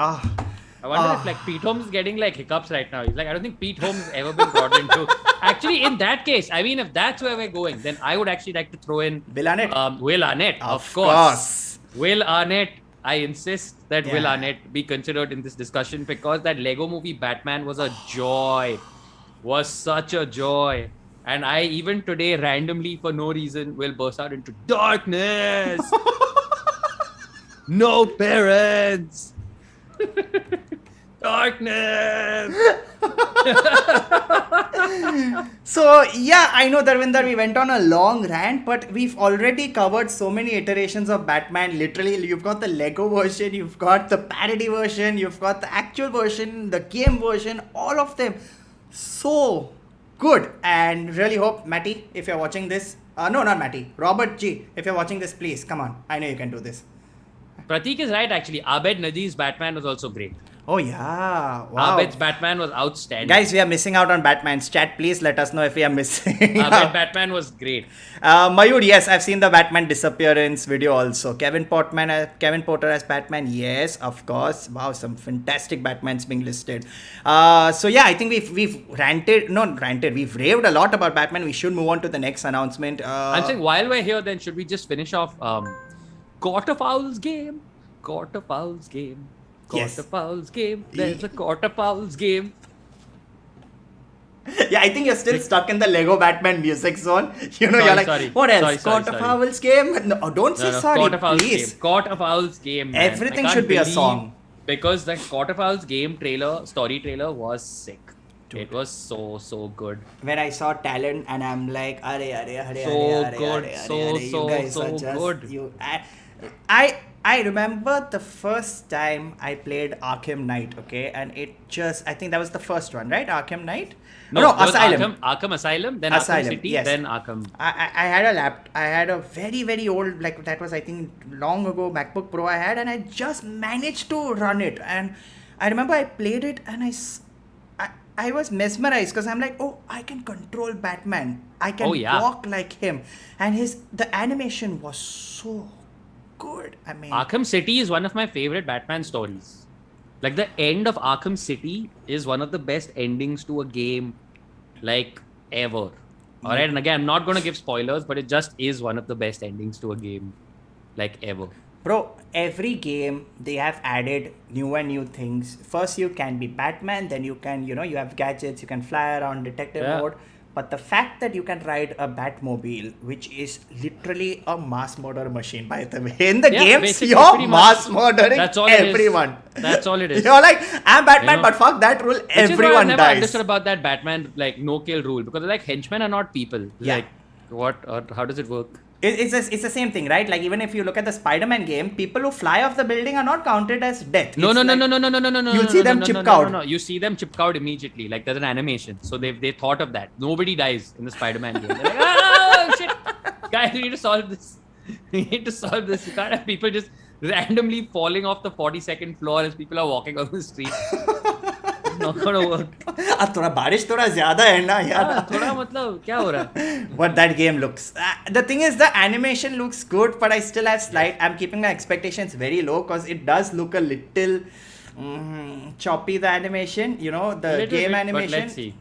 I wonder if like Pete Holmes is getting like hiccups right now. He's like, I don't think Pete Holmes has ever been brought into. Actually, in that case, I mean, if that's where we're going, then I would actually like to throw in Will Arnett. Will Arnett, Of course. course. Will Arnett. I insist that Will Yeah. Arnett be considered in this discussion because that Lego movie Batman was a joy. Was such a joy. And I even today randomly for no reason will burst out into darkness. No parents. Darkness. So yeah, I know Darvinder, we went on a long rant, but we've already covered so many iterations of Batman. Literally, you've got the Lego version, you've got the parody version, you've got the actual version, the game version, all of them. So good. And really hope, Matty, if you're watching this, no, not Matty, Robert G, if you're watching this, please, come on. I know you can do this. Pratik is right actually. Abed Nadi's Batman was also great. Oh yeah, wow. Abed's Batman was outstanding. Guys, we are missing out on Batman's chat. Please let us know if we are missing. Abed Batman was great. Mayur, yes, I've seen the Batman disappearance video also. Kevin Porter as Batman, yes, of course. Wow, some fantastic Batmans being listed. So yeah, I think we've we've raved a lot about Batman. We should move on to the next announcement. I'm saying while we're here, then should we just finish off Quarterfowl's game? Quarterfowl's game. Yes. Quarterfowl's game. There's a Quarterfowl's game. Yeah, I think you're still stuck in the Lego Batman music zone. You know, Sorry, you're like, sorry. what else? Sorry. Quarterfowl's game? No, don't say sorry, Quarterfowl's please. game. Quarterfowl's game. Man. Everything I can't should be a believe- song. Because the Quarterfowl's game story trailer was sick. It was so good. When I saw Talon and I'm like, are, So good, you guys so are just, good. You, I remember the first time I played Arkham Knight, okay, and it just, I think that was the first one, right? Arkham Knight? No, there was Asylum. Arkham Asylum, then Asylum, Arkham City, yes. then Arkham. I had a very old, like that was I think long ago MacBook Pro I had, and I just managed to run it. And I remember I played it and I was mesmerized because I'm like, oh, I can control Batman. I can walk like him. And the animation was so good. I mean, Arkham City is one of my favorite Batman stories. Like the end of Arkham City is one of the best endings to a game like ever. Alright, and again, I'm not gonna give spoilers, but it just is one of the best endings to a game, like ever. Bro, every game they have added new and new things. First, you can be Batman, then you can, you have gadgets, you can fly around, detective mode. But the fact that you can ride a Batmobile, which is literally a mass murder machine, by the way, in the games, basically, you're pretty mass much. murdering That's all it is. everyone. That's all it is. You're like, I'm Batman, You know? but fuck that rule. Which is what Everyone I've never dies. understood about that Batman like no kill rule, because like henchmen are not people. Yeah. Like what or how does it work? It's the same thing, right? Like even if you look at the Spider-Man game, people who fly off the building are not counted as death. No. You'll see them chip out. No. You see them chip out immediately. Like there's an animation. So they thought of that. Nobody dies in the Spider-Man game. They're like, oh shit, guys, we need to solve this. We need to solve this. You can't have people just randomly falling off the 42nd floor as people are walking on the street. It's not gonna work. अब थोड़ा बारिश थोड़ा ज़्यादा है ना यार. थोड़ा मतलब क्या हो रहा है? But that game looks. The thing is, the animation looks good, but I still have I'm keeping my expectations very low because it does look a little choppy. The animation, the game animation. But let's see.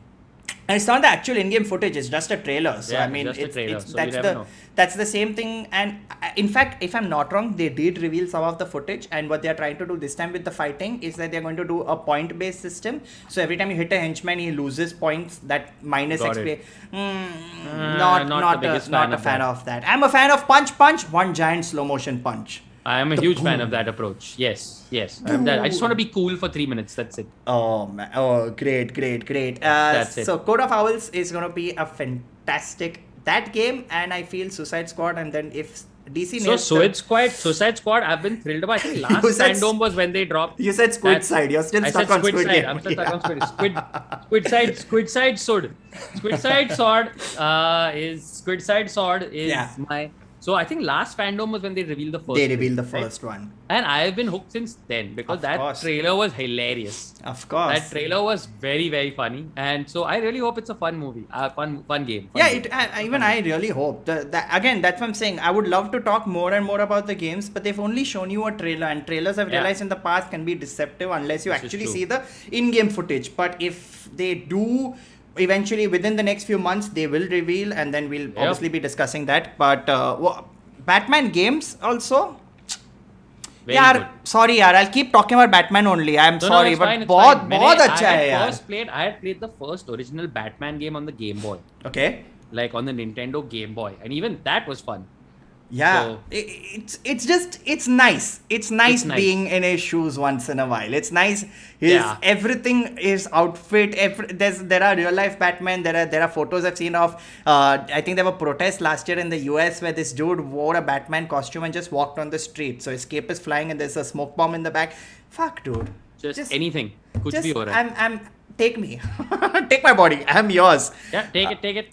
And it's not the actual in-game footage; it's just a trailer. So Yeah, I mean, just a trailer, so that's we never know. that's the same thing. And in fact, if I'm not wrong, they did reveal some of the footage. And what they are trying to do this time with the fighting is that they're going to do a point-based system. So every time you hit a henchman, he loses points. That minus Got XP. it. Not the biggest a fan of that. I'm a fan of punch, one giant slow motion punch. I am a huge fan of that approach. Yes. I just want to be cool for 3 minutes. That's it. Oh man! Oh, great. That's it. So Code of Owls is going to be a fantastic that game, and I feel Suicide Squad, and then if DC So nails Suicide Squad, I've been thrilled about. I think last You said fandom was when they dropped. You said Squid Side. You're still I stuck said on Squid Side. Game. I'm still stuck on Squid. Squid Side Sword. Squid Side Sword is Yeah. my. So I think last fandom was when they revealed the first. They revealed the right? first one. And I've been hooked since then because Of that course. trailer was hilarious. Of course. That trailer was very, very funny, and so I really hope it's a fun movie, fun game. Yeah, I really hope. Again, that's what I'm saying. I would love to talk more and more about the games, but they've only shown you a trailer, and trailers I've realized in the past can be deceptive unless you This is actually true. see the in-game footage. But if they do, eventually within the next few months, they will reveal, and then we'll obviously be discussing that. But Batman games also. Very यार good. sorry यार, I'll keep talking about Batman only. I'm No, sorry, it's but fine, it's बहुत fine. बहुत अच्छा है यार. I had played the first original Batman game on the Game Boy, Okay. like on the Nintendo Game Boy, and even that was fun. Yeah, So- it's nice. It's nice nice. being in his shoes once in a while. It's nice. Everything is outfit. There are real life Batman. There are photos I've seen of. I think there were protests last year in the US where this dude wore a Batman costume and just walked on the street. So his cape is flying and there's a smoke bomb in the back. Fuck, dude. Just anything. कुछ Just, भी हो रहा है. I'm take me. Take my body. I'm yours. Yeah, take it.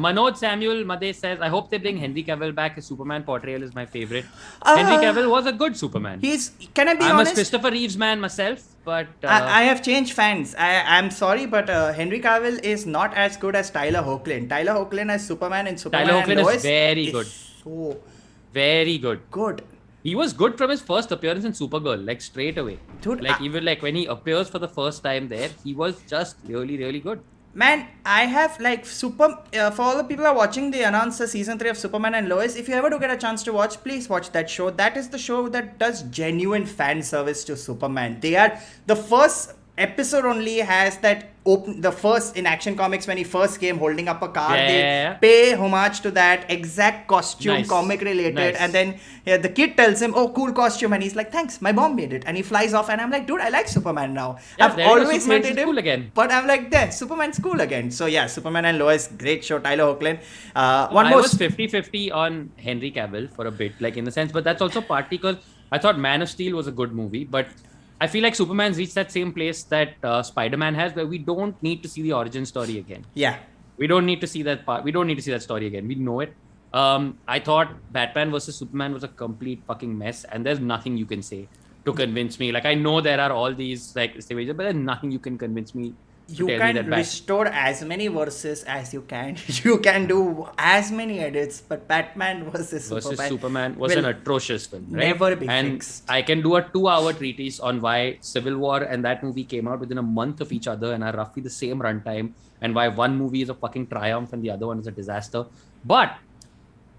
Manoj Samuel Made says, I hope they bring Henry Cavill back. His Superman portrayal is my favorite. Henry Cavill was a good Superman. Can I be I'm honest? a Christopher Reeves man myself, but I have changed fans. I'm sorry, but Henry Cavill is not as good as Tyler Hoechlin. Tyler Hoechlin as Superman in Superman Tyler and Hoechlin is Lois very good. So very good. good. He was good from his first appearance in Supergirl, like straight away. Dude, like even like when he appears for the first time there, he was just really, really good. Man, I have like for all the people who are watching, they announced the season 3 of Superman and Lois. If you ever do get a chance to watch, please watch that show. That is the show that does genuine fan service to Superman. The first episode only has that the first in Action Comics when he first came holding up a card. Yeah. They pay homage to that exact costume, Nice. comic related, Nice. and then the kid tells him, "Oh, cool costume," and he's like, "Thanks, my mom made it," and he flies off, and I'm like, "Dude, I like Superman now." Yeah, I've there you go, always Superman's hated him, cool again. but I'm like, "There, Superman's cool again." So yeah, Superman and Lois, great show. Tyler Hoechlin. I One more. was 50-50 on Henry Cavill for a bit, like in the sense, but that's also partly because I thought Man of Steel was a good movie, but I feel like Superman's reached that same place that Spider-Man has, where we don't need to see the origin story again. Yeah. We don't need to see that part. We don't need to see that story again. We know it. I thought Batman versus Superman was a complete fucking mess, and there's nothing you can say to convince me. Like, I know there are all these like but there's nothing you can convince me You tell me can that Batman restore as many verses as you can. You can do as many edits, but Batman versus Superman was will an atrocious film, right? never be and fixed. I can do a 2-hour treatise on why Civil War and that movie came out within a month of each other and are roughly the same runtime, and why one movie is a fucking triumph and the other one is a disaster. But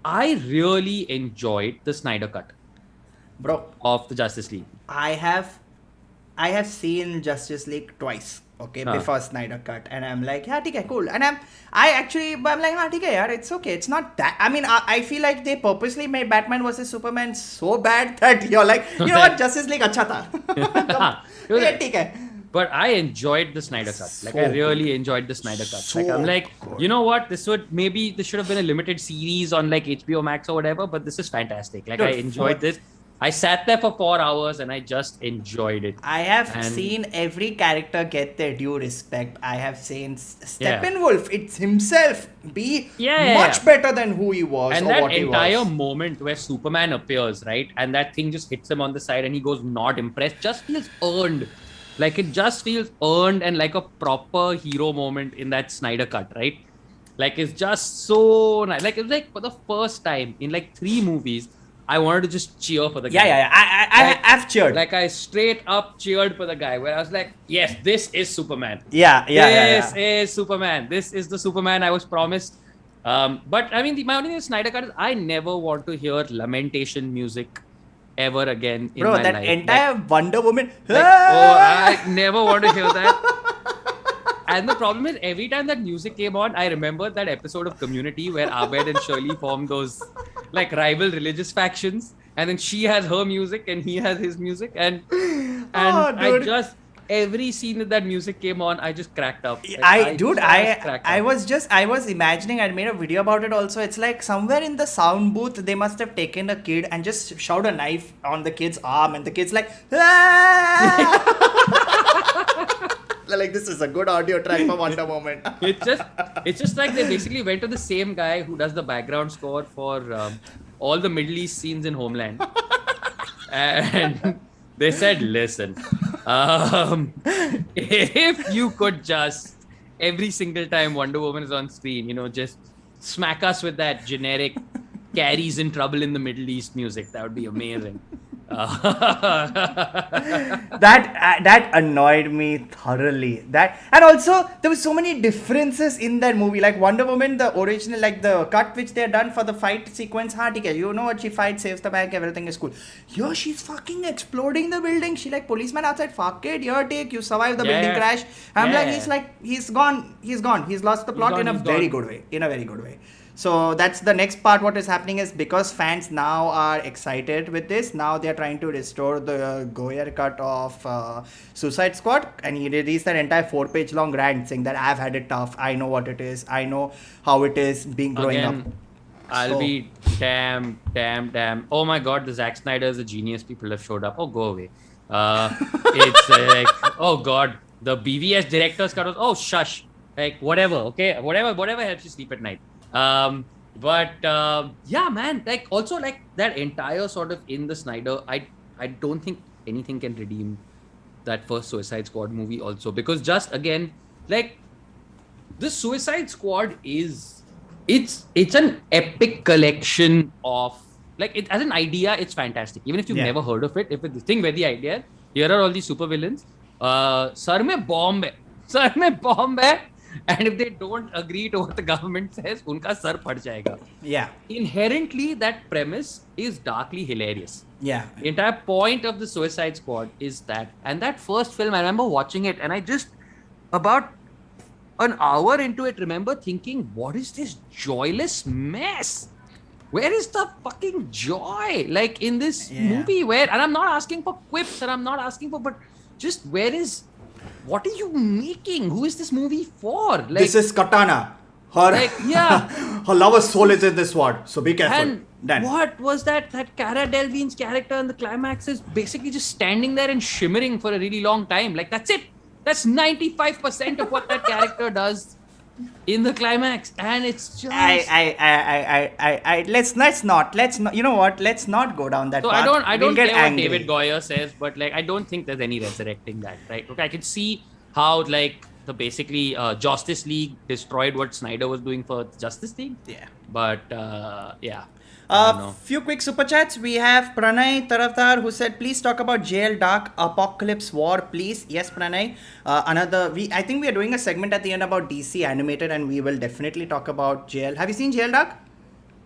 I really enjoyed the Snyder Cut Bro, of the Justice League. I have seen Justice League twice. Okay, Huh. before Snyder Cut, and I'm like, yeah, okay, cool. And I'm like, yeah, okay, yeah, it's okay. It's not that. I mean, I feel like they purposely made Batman versus Superman so bad that you're like, you know what, Justice League acha tha. It was Yeah, like- okay. But I enjoyed the Snyder Cut. Like, So I really enjoyed the Snyder Cut. So Like, I'm like, good. you know what? This should have been a limited series on like HBO Max or whatever, but this is fantastic. Like, Dude, I enjoyed this. I sat there for 4 hours and I just enjoyed it. I have And- seen every character get their due respect. I have seen Yeah. Steppenwolf, it's himself, be Yeah. much better than who he was And or that what he entire was. moment where Superman appears, right? And that thing just hits him on the side and he goes not impressed, just feels earned. Like, it just feels earned and like a proper hero moment in that Snyder Cut, right? Like, it's just so nice. Like, it's like for the first time in like 3 movies, I wanted to just cheer for the guy. Yeah. I've cheered. Like, I straight up cheered for the guy where I was like, yes, this is Superman. yeah. This is Superman. This is the Superman I was promised. But I mean, my only thing with Snyder Cut is I never want to hear lamentation music ever again in Bro, my that life. entire Wonder Woman. Like, I never want to hear that. And the problem is, every time that music came on, I remember that episode of Community where Abed and Shirley formed those like rival religious factions, and then she has her music and he has his music, and I dude. just every scene that music came on, I just cracked up. Like, I just cracked up. was imagining. I made a video about it also. It's like somewhere in the sound booth they must have taken a kid and just shoved a knife on the kid's arm, and the kid's like, like, this is a good audio track for Wonder Woman. It's just like they basically went to the same guy who does the background score for all the Middle East scenes in Homeland, and they said, listen, if you could just every single time Wonder Woman is on screen, you know, just smack us with that generic Carrie's in trouble in the Middle East music, that would be amazing. That annoyed me thoroughly. That, and also there were so many differences in that movie. Like Wonder Woman, the original, like the cut which they had done for the fight sequence, you know what, she fights, saves the bank, everything is cool. Here she's fucking exploding the building. She like, policeman outside, fuck it, here take, you survive the building crash. I'm like, he's gone. He's lost the plot in a very good way. So that's the next part. What is happening is, because fans now are excited with this, now they're trying to restore the Goyer cut of Suicide Squad, and he released that entire 4-page long rant saying that I've had it tough, I know what it is, I know how it is being growing up. I'll So- be damn. Oh my god, the Zack Snyder is a genius. People have showed up. Oh, go away. It's like, oh god, the BVS director's cut was, oh, shush. Like, whatever, okay? Whatever helps you sleep at night. But yeah, man, like, also, like, that entire sort of in the Snyder, I don't think anything can redeem that first Suicide Squad movie also, because just again, like, the Suicide Squad is it's an epic collection of, like, it as an idea, it's fantastic. Even if you've never heard of it, if it's the thing where the idea, here are all these super villains, sar mein bomb hai, and if they don't agree to what the government says, unka sar pad jayega. Yeah. Inherently, that premise is darkly hilarious. Yeah. The entire point of the Suicide Squad is that. And that first film, I remember watching it, and I just, about an hour into it, remember thinking, what is this joyless mess? Where is the fucking joy? Like, in this movie where, and I'm not asking for quips, and I'm not asking for, but just what are you making? Who is this movie for? Like, This is Katana. Her, her lover's soul is in this sword, so be careful. And Done. what was that Cara Delevingne's character in the climax is basically just standing there and shimmering for a really long time. Like, that's it. That's 95% of what that character does in the climax. And it's just... Let's not, you know what, let's not go down that So path. I don't We'll get care angry. what David Goyer says, but, like, I don't think there's any resurrecting that, right? Okay, I can see how, like, the basically Justice League destroyed what Snyder was doing for Justice League. Yeah. But yeah. I don't know. Few quick super chats. We have Pranay Taraftar who said, "Please talk about JL Dark Apocalypse War, please." Yes, Pranay. I think we are doing a segment at the end about DC animated, and we will definitely talk about JL. Have you seen JL Dark?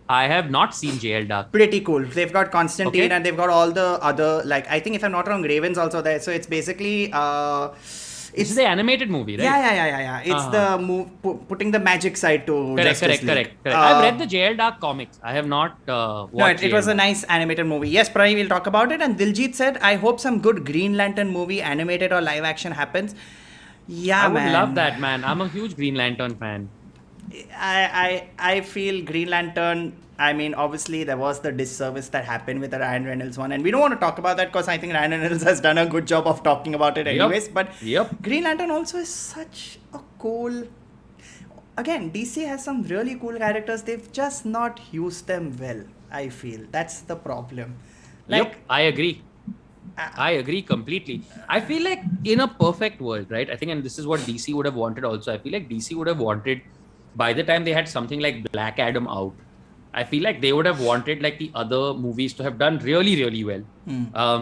I have not seen JL Dark. Pretty cool. They've got Constantine, Okay. and they've got all the other, like, I think if I'm not wrong, Raven's also there. So it's basically It's the animated movie, right? Yeah. It's the putting the magic side to Justice League. Correct. I've read the JL Dark comics. I have not watched. No, it was JL a nice animated movie. Yes, Pranay, we'll talk about it. And Diljit said, "I hope some good Green Lantern movie, animated or live action, happens." Yeah, I would man. love that, man. I'm a huge Green Lantern fan. I feel Green Lantern. I mean, obviously there was the disservice that happened with the Ryan Reynolds one, and we don't want to talk about that because I think Ryan Reynolds has done a good job of talking about it anyways. But Green Lantern also is such a cool. Again, DC has some really cool characters. They've just not used them well. I feel that's the problem. I agree. I agree completely. I feel like in a perfect world, right? I think, and this is what DC would have wanted also. I feel like DC would have wanted, by the time they had something like Black Adam out, I feel like they would have wanted like the other movies to have done really, really well.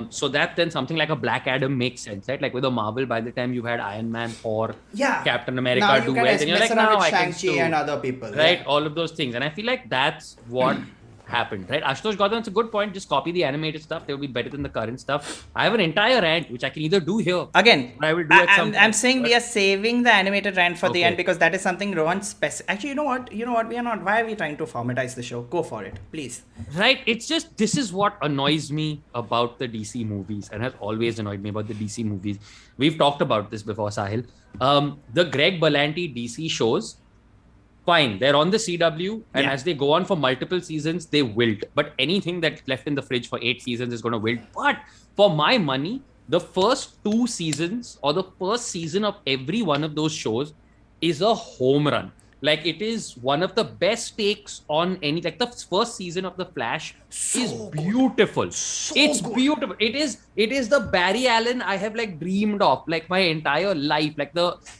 So that then something like a Black Adam makes sense, right? Like with a Marvel, by the time you've had Iron Man, Thor, Captain America now do well, then you're like, now I can Shang-Chi and other people, right? All of those things. And I feel like that's what happened, right? Ashutosh Gautam, it's a good point. Just copy the animated stuff. They will be better than the current stuff. I have an entire rant, which I can either do here. Again, I will do at some I'm point, saying we are saving the animated rant for the Okay. end because that is something Rohan Actually, you know what? We are not. Why are we trying to formatize the show? Go for it, please. Right? It's just, this is what annoys me about the DC movies and has always annoyed me about the DC movies. We've talked about this before, Sahil. The Greg Berlanti DC shows, fine, they're on the CW, and as they go on for multiple seasons, they wilt. But anything that's left in the fridge for 8 seasons is going to wilt. But for my money, the first 2 seasons or the first season of every one of those shows is a home run. Like, it is one of the best takes on any, like the first season of The Flash is beautiful. It's beautiful. It is the Barry Allen I have like dreamed of like my entire life.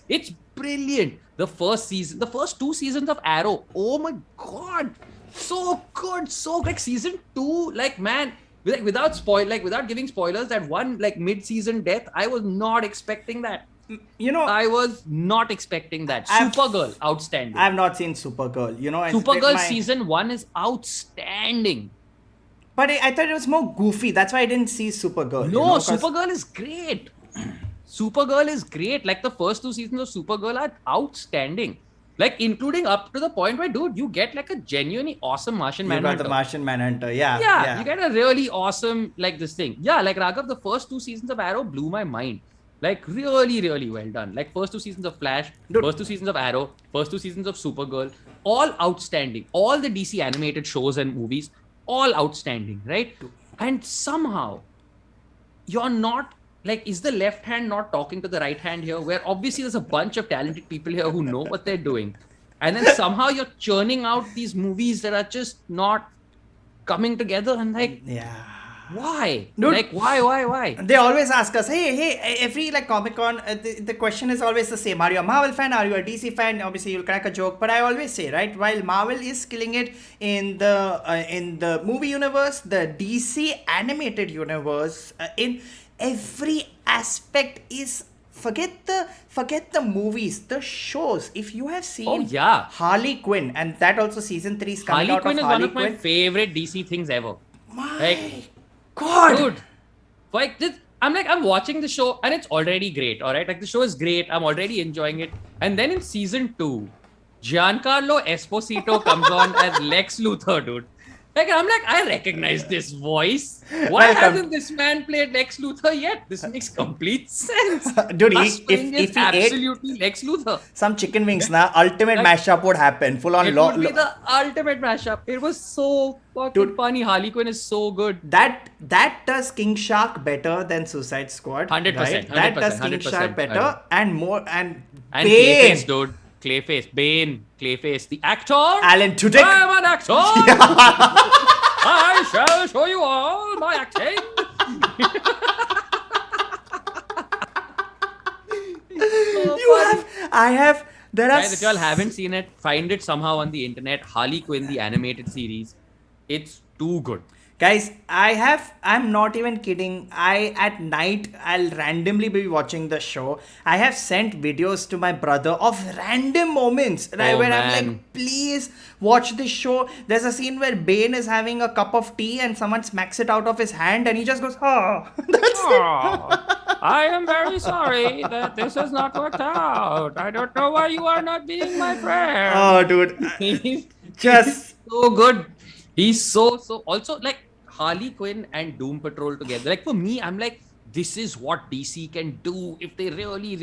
It's brilliant. The first season, the first 2 seasons of Arrow, oh my god, so good, so like season 2, like man, like without giving spoilers, that one like mid-season death, I was not expecting that. I was not expecting that. Supergirl, outstanding. I've not seen Supergirl. Supergirl season 1 is outstanding. But I thought it was more goofy. That's why I didn't see Supergirl. No, Supergirl is great. Supergirl is great. Like the first 2 seasons of Supergirl are outstanding. Like including up to the point where, dude, you get like a genuinely awesome Martian Manhunter. You got the Martian Manhunter, Yeah, you get a really awesome like this thing. Yeah, like Raghav, the first 2 seasons of Arrow blew my mind. Like really, really well done. Like first 2 seasons of Flash, first 2 seasons of Arrow, first 2 seasons of Supergirl, all outstanding. All the DC animated shows and movies, all outstanding, right? And somehow you're not like, is the left hand not talking to the right hand here? Where obviously there's a bunch of talented people here who know what they're doing. And then somehow you're churning out these movies that are just not coming together. And like, why? Dude, like, why? They always ask us, hey, every like Comic-Con, the question is always the same. Are you a Marvel fan? Are you a DC fan? Obviously, you'll crack a joke. But I always say, right, while Marvel is killing it in the movie universe, the DC animated universe, in every aspect is, forget the movies, the shows. If you have seen Harley Quinn, and that also season 3 is coming out of Harley Quinn. Harley Quinn is one of my favorite DC things ever. My God, dude, like this, I'm watching the show and it's already great. All right, like the show is great. I'm already enjoying it. And then in season 2, Giancarlo Esposito comes on as Lex Luthor, dude. Like, I'm like, I recognize this voice. Why hasn't this man played Lex Luthor yet? This makes complete sense. Dude, if he absolutely Lex Luthor. Some chicken wings, ultimate mashup would happen. Full on. It would be the ultimate mashup. It was so fucking funny. Harley Quinn is so good. That does King Shark better than Suicide Squad. 100%. Right? 100%. That does King Shark better and more and Clayface, dude. Clayface, the actor. Alan Tudyk. I'm an actor. I shall show you all my acting. There are Guys, if y'all haven't seen it, find it somehow on the internet. Harley Quinn, the animated series. It's too good. Guys, I'm not even kidding. At night, I'll randomly be watching the show. I have sent videos to my brother of random moments, right? Oh, Where I'm man. like, please watch this show. There's a scene where Bane is having a cup of tea and someone smacks it out of his hand and he just goes, oh, that's Oh, I am very sorry that this has not worked out. I don't know why you are not being my friend. Oh, dude. He's Just, so good. He's so also like Harley Quinn and Doom Patrol together. Like for me, I'm like, this is what DC can do if they really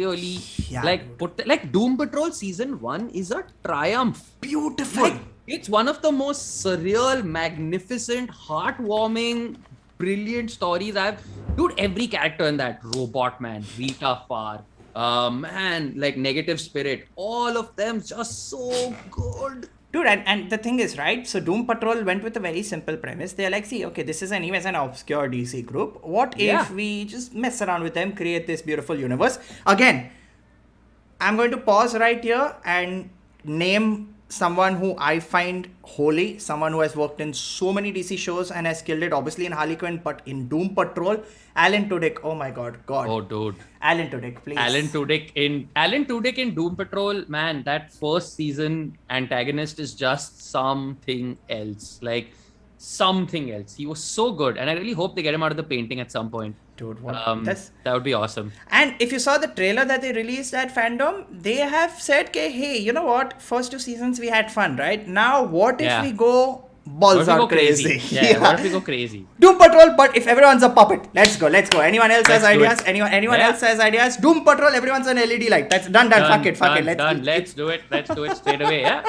Yeah, like dude. like Doom Patrol season 1 is a triumph. beautiful. Like it's one of the most surreal, magnificent, heartwarming, brilliant stories dude, every character in that, Robot Man, Rita Farr, man, like Negative Spirit, all of them just so good. Dude, and the thing is, right? So Doom Patrol went with a very simple premise. They're like, see, okay, this is anyways an obscure DC group. What Yeah. if we just mess around with them, create this beautiful universe? Again, I'm going to pause right here and name someone who I find holy, someone who has worked in so many DC shows and has killed it, obviously in Harley Quinn, but in Doom Patrol, Alan Tudyk. Oh my God. Oh, dude. Alan Tudyk, please. Alan Tudyk in Doom Patrol, man, that first season antagonist is just something else. Like something else. He was so good, and I really hope they get him out of the painting at some point. Dude, what? That would be awesome. And if you saw the trailer that they released at Fandom, they have said, okay, hey, you know what? First 2 seasons we had fun, right? Now, what if Yeah. we go balls What if we out go crazy? Yeah, what if we go crazy? Doom Patrol, but if everyone's a puppet, let's go. Anyone else has Let's do ideas? it. Anyone Yeah. else has ideas? Doom Patrol, everyone's an LED light. That's done. Fuck it. Let's do it. Let's do it straight away. Yeah.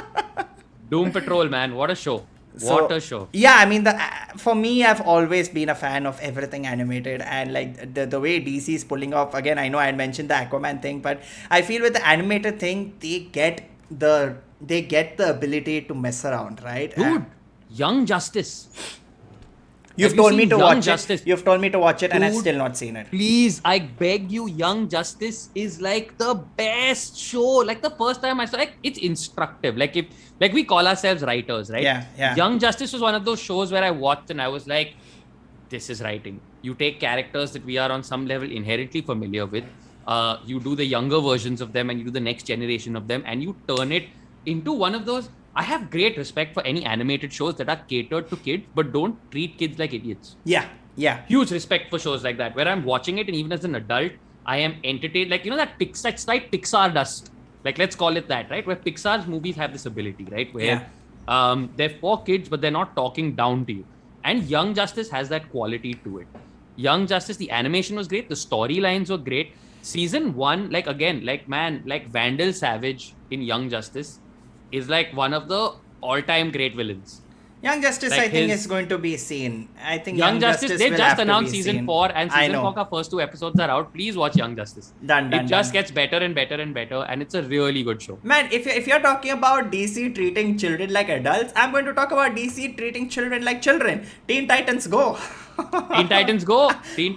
Doom Patrol, man, what a show! So, What a show! Yeah, I mean, for me, I've always been a fan of everything animated, and like the way DC is pulling off. Again, I know I had mentioned the Aquaman thing, but I feel with the animated thing, they get the ability to mess around, right? Dude, Young Justice. You've have you told me seen to Young watch Justice? it. You've told me to watch it, and I've Dude, still not seen it. Please, I beg you, Young Justice is like the best show. Like the first time I saw, like it's instructive. Like we call ourselves writers, right? Yeah. Young Justice was one of those shows where I watched and I was like, this is writing. You take characters that we are on some level inherently familiar with. You do the younger versions of them and you do the next generation of them and you turn it into one of those. I have great respect for any animated shows that are catered to kids but don't treat kids like idiots. Yeah. Huge respect for shows like that where I'm watching it and even as an adult I am entertained. Like, you know, that's like Pixar does, like let's call it that, right? Where Pixar's movies have this ability, right? Where they're for kids but they're not talking down to you, and Young Justice has that quality to it. Young Justice, the animation was great, the storylines were great. Season 1, like again, like Vandal Savage in Young Justice is like one of the all-time great villains. Young Justice, Like I think, his- is going to be seen. I think Young Justice, they will just have to announced be season seen. 4 and I season know. 4 ka first 2 episodes are out. Please watch Young Justice. Done, It just gets better and better and better, and it's a really good show. Man, if you're talking about DC treating children like adults, I'm going to talk about DC treating children like children. Teen Titans Go. Teen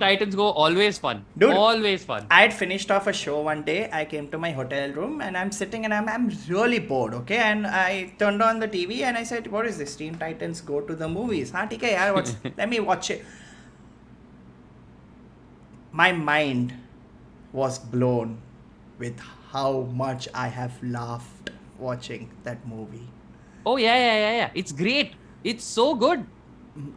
Titans Go, always fun. Dude, Always fun. I had finished off a show one day. I came to my hotel room and I'm sitting and I'm really bored, okay? And I turned on the TV and I said, what is this? Teen Titans Go to the movies. Haan, theek hai yaar, let me watch it. My mind was blown with how much I have laughed watching that movie. Oh, yeah. It's great. It's so good.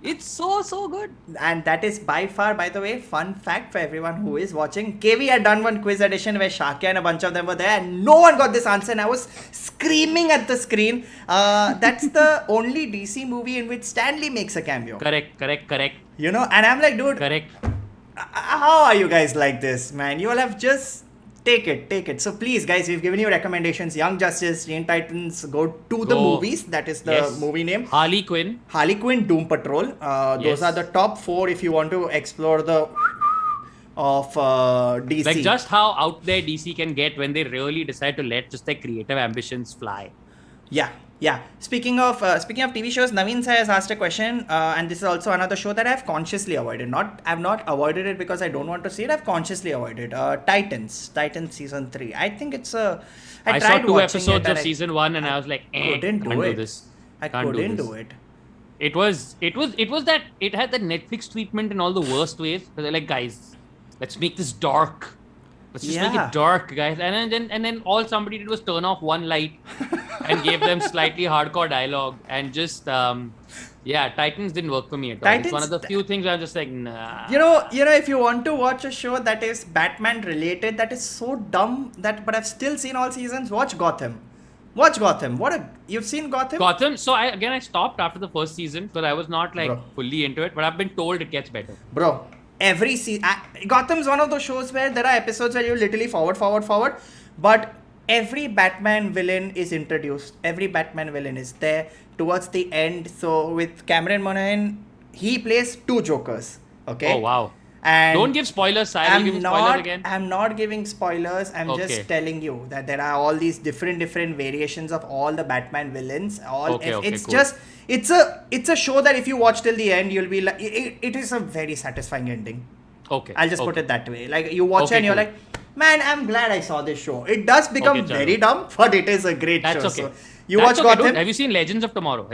It's so good. And that is by far, by the way, fun fact for everyone who is watching. KV had done one quiz edition where Shakya and a bunch of them were there and no one got this answer and I was screaming at the screen. That's the only DC movie in which Stanley makes a cameo. Correct. You know, and I'm like, dude, Correct. how are you guys like this, man? You all have just take it. So please, guys, we've given you recommendations. Young Justice, Teen Titans, go to the movies. That is the Yes. movie name. Harley Quinn. Doom Patrol. Those Yes. are the top 4 if you want to explore the of DC. Like just how out there DC can get when they really decide to let just their creative ambitions fly. Yeah. Yeah. Speaking of TV shows, Naveen Sai has asked a question, and this is also another show that I've consciously avoided. I've not avoided it because I don't want to see it. I've consciously avoided Titans season 3. I think it's a. I saw tried 2 watching episodes it of and season 1 and I was like, couldn't do can't it. do this. I Can't couldn't do this. do it. It was that it had the Netflix treatment in all the worst ways. But they're like, guys, let's make this dark. Let's just make Yeah. it dark, guys. And then all somebody did was turn off one light and gave them slightly hardcore dialogue and just Titans didn't work for me at all. It's one of the few things where I'm just like, nah. You know, if you want to watch a show that is Batman related, that is so dumb but I've still seen all seasons, watch Gotham. You've seen Gotham? Gotham. So I stopped after the first season because I was not like Bro. fully into it, but I've been told it gets better. Bro, every season, Gotham's one of those shows where there are episodes where you literally forward, but every Batman villain is introduced. Every Batman villain is there towards the end. So with Cameron Monaghan, he plays 2 Jokers. Okay. Oh wow. And Don't give spoilers, Sahil. Give spoilers again. I'm not giving spoilers. I'm Okay. just telling you that there are all these different variations of all the Batman villains. It's cool. just it's a show that if you watch till the end, you'll be like, it is a very satisfying ending. Okay. I'll just put it that way. Like you watch Okay, it and you're cool. like, man, I'm glad I saw this show. It does become Okay, very dumb, but it is a great That's show. okay. So you That's watch okay, Gotham? dude. Have you seen Legends of Tomorrow?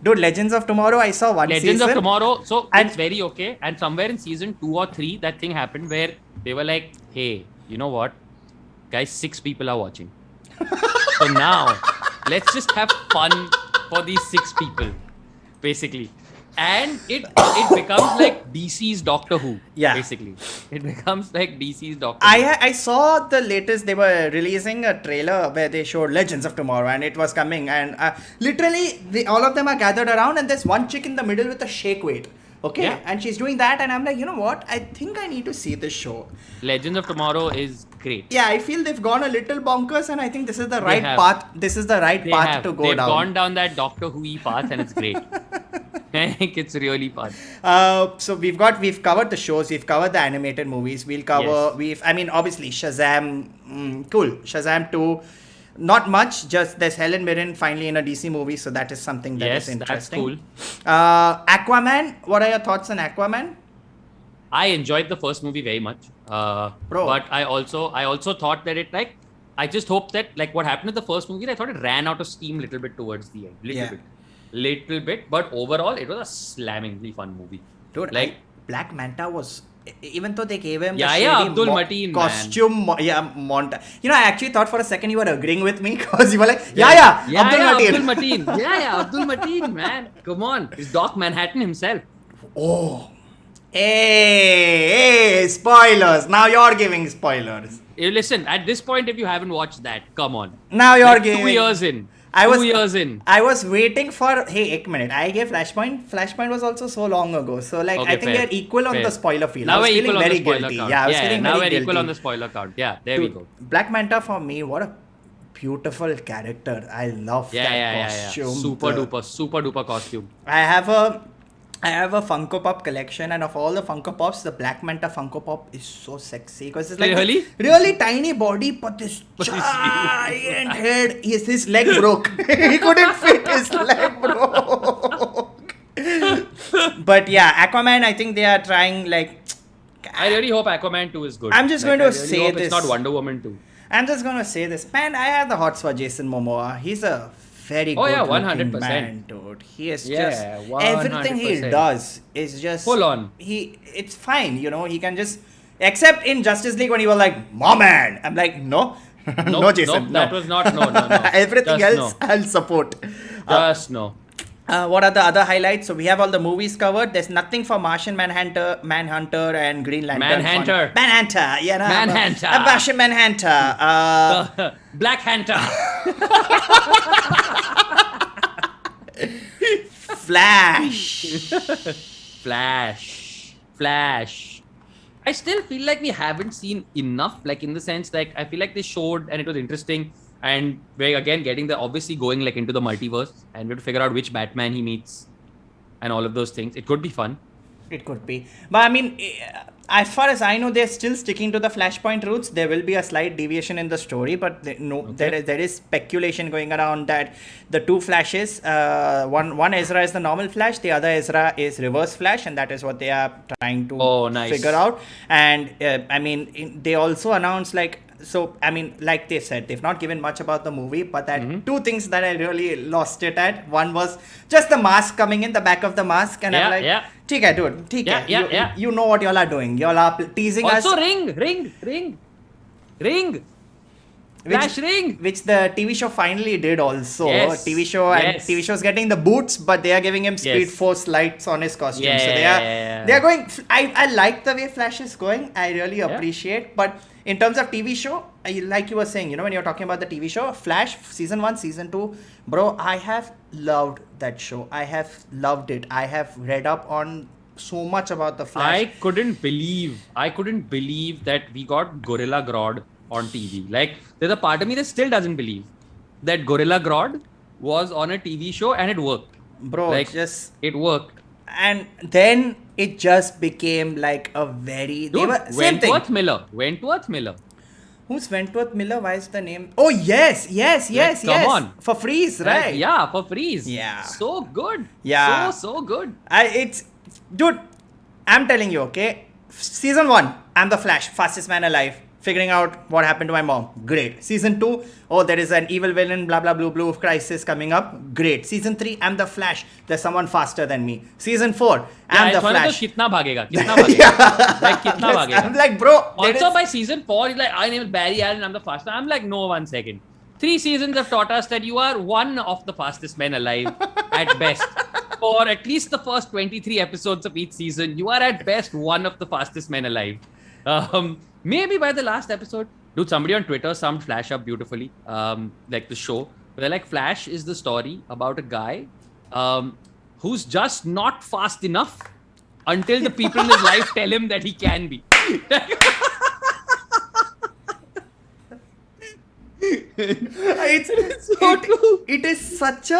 Dude, Legends of Tomorrow, I saw one Legends season. of Tomorrow, so And- it's very okay. And somewhere in season 2 or 3, that thing happened where they were like, hey, you know what? Guys, 6 people are watching. So now, let's just have fun for these 6 people, basically. And it becomes like DC's Doctor Who, Yeah. basically. It becomes like DC's Doctor Who. I saw the latest. They were releasing a trailer where they showed Legends of Tomorrow, and it was coming. And literally, all of them are gathered around, and there's one chick in the middle with a shake weight. Okay, Yeah. and she's doing that, and I'm like, you know what? I think I need to see this show. Legends of Tomorrow is great. Yeah, I feel they've gone a little bonkers, and I think this is the right have. path. This is the right They path have. to go They've down. gone down that Doctor Who-y path and it's great. I think it's really fun. So we've covered the shows, we've covered the animated movies, we'll cover, Yes. obviously Shazam, cool, Shazam 2, not much, just there's Helen Mirren finally in a DC movie, so that is something that is Yes, that's interesting. cool. Aquaman, what are your thoughts on Aquaman? I enjoyed the first movie very much. Bro. But I also thought that it I just hope that what happened with the first movie, I thought it ran out of steam little bit towards the end. Little bit. But overall, it was a slammingly fun movie. Dude, Black Manta was, even though they gave him the Yeah, shady Abdul Mateen, costume, Monta. You know, I actually thought for a second you were agreeing with me because you were like, Abdul Mateen. Abdul Mateen, man. Come on. It's Doc Manhattan himself. Oh. Hey, spoilers. Now you're giving spoilers. Listen, at this point, if you haven't watched that, come on. Now you're Like, giving. 2 years in. 2 years in. I was waiting for. Hey, ek minute. I gave Flashpoint. Flashpoint was also so long ago. So like, Okay, I think fair, we're equal on fair. the spoiler field. Now I was we're feeling equal on very the spoiler guilty. count. Yeah, I was feeling now very we're guilty. equal on the spoiler count. Yeah, there we Dude, go. Black Manta for me, what a beautiful character. I love that costume. Super duper costume. I have a Funko Pop collection, and of all the Funko Pops, the Black Manta Funko Pop is so sexy because it's like Really? really tiny body, but this giant head. His leg broke. He couldn't fit his leg broke. But yeah, Aquaman. I think they are trying like. I really hope Aquaman 2 is good. I'm just going to say hope this. It's not Wonder Woman 2. I'm just gonna say this, man. I have the hots for Jason Momoa. He's a very good yeah, looking 100%. man, dude. He is Yeah, just everything he 100%. does is just Full on. It's fine, you know. He can just, except in Justice League when he was like, "My man," I'm like, no, no, Jason, no. That was not no. Everything Just else I'll support. Just no. What are the other highlights? So we have all the movies covered. There's nothing for Martian Manhunter, and Green Lantern. Manhunter, yeah, no, Manhunter. Martian Manhunter. Black Hunter. Flash. I still feel like we haven't seen enough, like in the sense, like I feel like they showed and it was interesting, and we're again getting obviously going like into the multiverse, and we have to figure out which Batman he meets and all of those things. It could be fun. It could be. But I mean, as far as I know, they're still sticking to the Flashpoint roots. There will be a slight deviation in the story, but there is speculation going around that the two Flashes, one Ezra is the normal Flash, the other Ezra is Reverse Flash, and that is what they are trying to figure out. And I mean, they also announced like. So, I mean, like they said, they've not given much about the movie, but that two things that I really lost it at. One was just the mask coming in, the back of the mask, and I'm like, "ठीक है, dude, ठीक है. You know what y'all are doing. Y'all are teasing us." Also, ring. Flash ring. Which the TV show finally did also. Yes. TV show's getting the boots, but they are giving him Speed Force lights on his costume. Yeah, so they are going. I like the way Flash is going. I really appreciate, but. In terms of TV show, like you were saying, you know, when you're talking about the TV show, Flash, season 1, season 2, bro, I have loved that show. I have loved it. I have read up on so much about the Flash. I couldn't believe that we got Gorilla Grodd on TV. Like, there's a part of me that still doesn't believe that Gorilla Grodd was on a TV show and it worked. Bro, like, it worked. And then it just became like a very... Dude, Wentworth Miller. Who's Wentworth Miller? Why is the name? Oh, yes. Come on. For Freeze, right? Yeah, for Freeze. Yeah. So good. Yeah. So good. Dude, I'm telling you, okay? Season 1, I'm the Flash, fastest man alive. Figuring out what happened to my mom. Great. Season 2, oh, there is an evil villain, blah, blah, blue crisis coming up. Great. Season 3, I'm the Flash. There's someone faster than me. Season 4, I'm the Flash. Kitna bhagega? Like, kitna bhagega? I'm like, bro. Also, by season 4, he's like, my name is Barry Allen, I'm the fastest. I'm like, no, 1 second. 3 seasons have taught us that you are one of the fastest men alive at best. For at least the first 23 episodes of each season, you are at best one of the fastest men alive. Maybe by the last episode, dude, somebody on Twitter summed Flash up beautifully, like the show. They're like, Flash is the story about a guy who's just not fast enough until the people in his life tell him that he can be. It's so true. It is such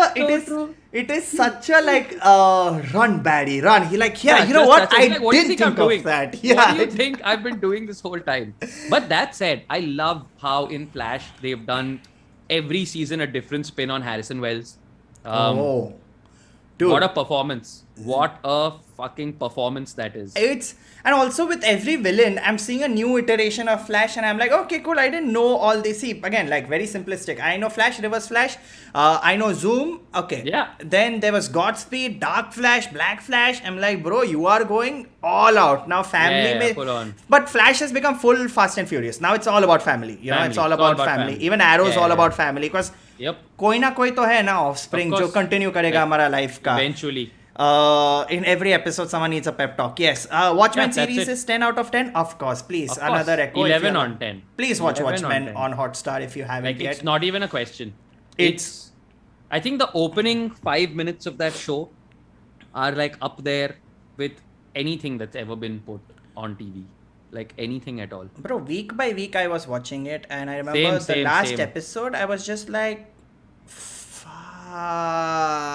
a like run baddie run. He like you know what? I like, what didn't think of doing? That. Yeah. What do you think I've been doing this whole time? But that said, I love how in Flash they've done every season a different spin on Harrison Wells. Dude. What a performance. What a fucking performance that is. And also with every villain, I'm seeing a new iteration of Flash and I'm like, okay, cool. I didn't know all this. See, again, like very simplistic. I know Flash, Reverse Flash. I know Zoom. Okay. Yeah. Then there was Godspeed, Dark Flash, Black Flash. I'm like, bro, you are going all out. Now family full on. But Flash has become full Fast and Furious. Now it's all about family. You know, it's all about family. Even Arrow's all about family. Because कोई ना कोई तो है ना offspring जो continue करेगा हमारा life का. Eventually. In every episode, someone needs a pep talk. Yes. Watchmen series is 10 out of 10? Of course. Please. Of course. Another echo. 11 on 10. Please watch Watchmen on Hotstar if you haven't yet. It's not even a question. I think the opening 5 minutes of that show are like up there with anything that's ever been put on TV. Like anything at all. Bro, week by week I was watching it and I remember the last episode I was just like,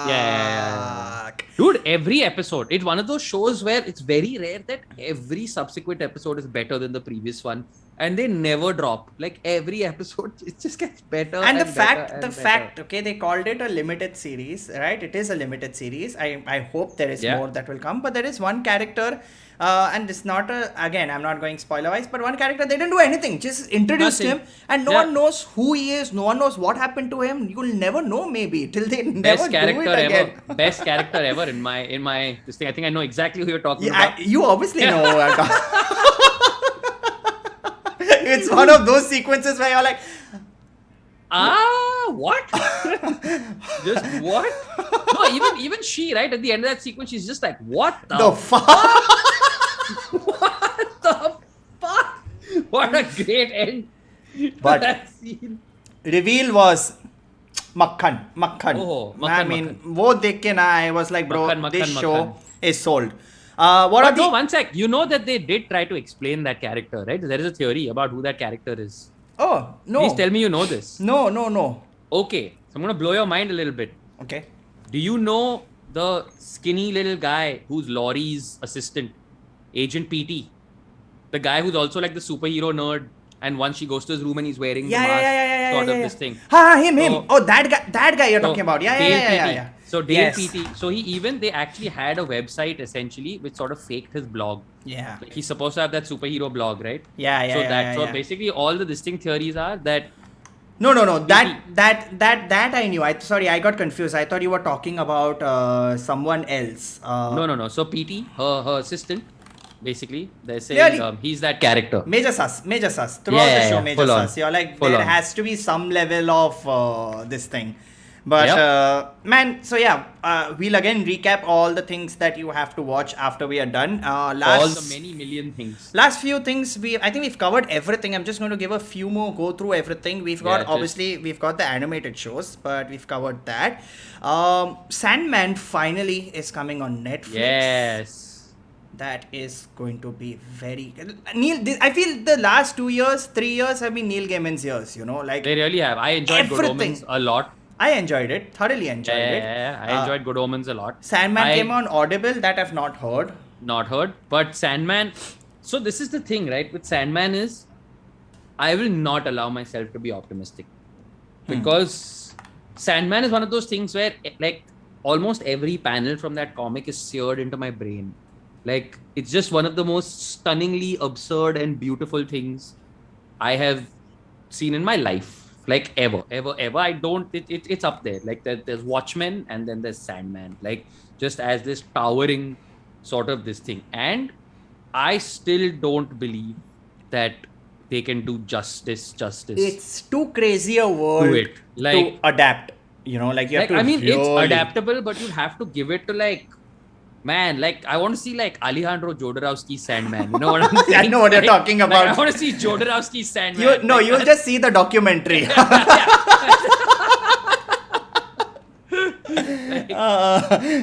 Yeah. Dude, every episode. It's one of those shows where it's very rare that every subsequent episode is better than the previous one. And they never drop. Like every episode, it just gets better. And the fact, okay, they called it a limited series, right? It is a limited series. I hope there is more that will come. But there is one character, and it's not again, I'm not going spoiler-wise, but one character, they didn't do anything. Just introduced him, and no one knows who he is. No one knows what happened to him. You'll never know, maybe, till they never do it again. Best character ever in my this thing. I think I know exactly who you're talking about. You obviously know who I'm talking. It's one of those sequences where you're like, what? Just what? No, even she, right? At the end of that sequence, she's just like, what the fuck? What the fuck? What a great end to that scene. Reveal was Makhan. Oh, I mean, wo dekh ke na, I was like, bro, this show is sold. One sec. You know that they did try to explain that character, right? There is a theory about who that character is. Oh, no. Please tell me you know this. No. Okay. So I'm going to blow your mind a little bit. Okay. Do you know the skinny little guy who's Laurie's assistant, Agent PT? the guy who's also like the superhero nerd, and once she goes to his room and he's wearing Yeah, the mask, yeah, sort of this thing. Him. So- Oh, that guy you're So, talking about. Yeah, Dale yeah. PT. So Dale Yes. PT. So they actually had a website essentially which sort of faked his blog. Yeah. Like he's supposed to have that superhero blog, right? Yeah. So basically all the distinct theories are that No. That I knew. Sorry, I got confused. I thought you were talking about someone else. no. So PT, her assistant, basically they're Really? saying he's that character. Major sus. Throughout Yeah, the show, yeah, major full on. sus. You're like, Full there on. has to be some level of this thing. But Yep. man, so yeah, we'll again recap all the things that you have to watch after we are done. All Last the many million things. Last few things I think we've covered everything. I'm just going to give a few more, go through everything. We've got we've got the animated shows, but we've covered that. Sandman finally is coming on Netflix. Yes. That is going to be very I feel the last 2 years, 3 years have been Neil Gaiman's years, like They really have. I enjoyed Good Everything. Omens a lot. I enjoyed it, thoroughly enjoyed it. Yeah, I enjoyed Good Omens a lot. Sandman came on Audible, that I've not heard. Not heard, but Sandman. So this is the thing, right? With Sandman is, I will not allow myself to be optimistic because Sandman is one of those things where like almost every panel from that comic is seared into my brain. Like it's just one of the most stunningly absurd and beautiful things I have seen in my life. Like ever. I don't. It's up there. Like there's Watchmen and then there's Sandman. Like just as this towering sort of this thing. And I still don't believe that they can do justice. It's too crazy a world To it. Like- to adapt. Like you have to I mean, it's really- adaptable, but you have to give it to like, man, like I want to see like Alejandro Jodorowsky's Sandman. You know what I'm saying? I know what you're Like- talking like, about. I want to see Jodorowsky's Sandman. You'll just see the documentary.